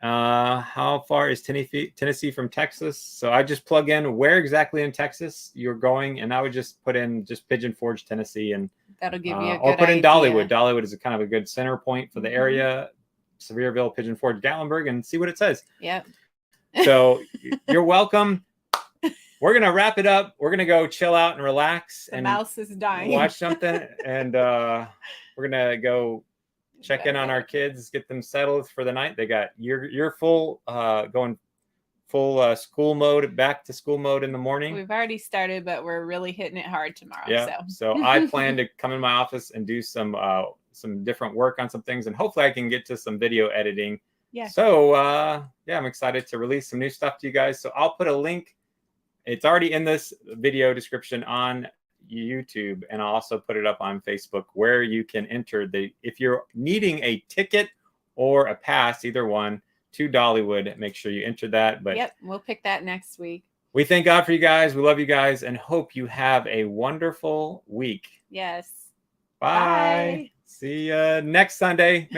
How far is Tennessee from Texas? So I just plug in where exactly in Texas you're going, and I would just put in just Pigeon Forge, Tennessee, and that'll give you a good or put in idea. Dollywood. Dollywood is a kind of a good center point for the area. Sevierville, Pigeon Forge, Gatlinburg, and see what it says. Yep. So you're welcome. We're gonna wrap it up. We're gonna go chill out and relax. The mouse is dying. Watch something, and we're gonna go check in on our kids, get them settled for the night. They got you're full going full school mode, back to school mode in the morning. We've already started, but we're really hitting it hard tomorrow. Yeah. So I plan to come in my office and do some different work on some things, and hopefully I can get to some video editing. Yeah. So I'm excited to release some new stuff to you guys. So I'll put a link. It's already in this video description on YouTube, and I'll also put it up on Facebook where you can enter if you're needing a ticket or a pass, either one, to Dollywood, make sure you enter that. But yep, we'll pick that next week. We thank God for you guys. We love you guys and hope you have a wonderful week. Yes. Bye. See you next Sunday.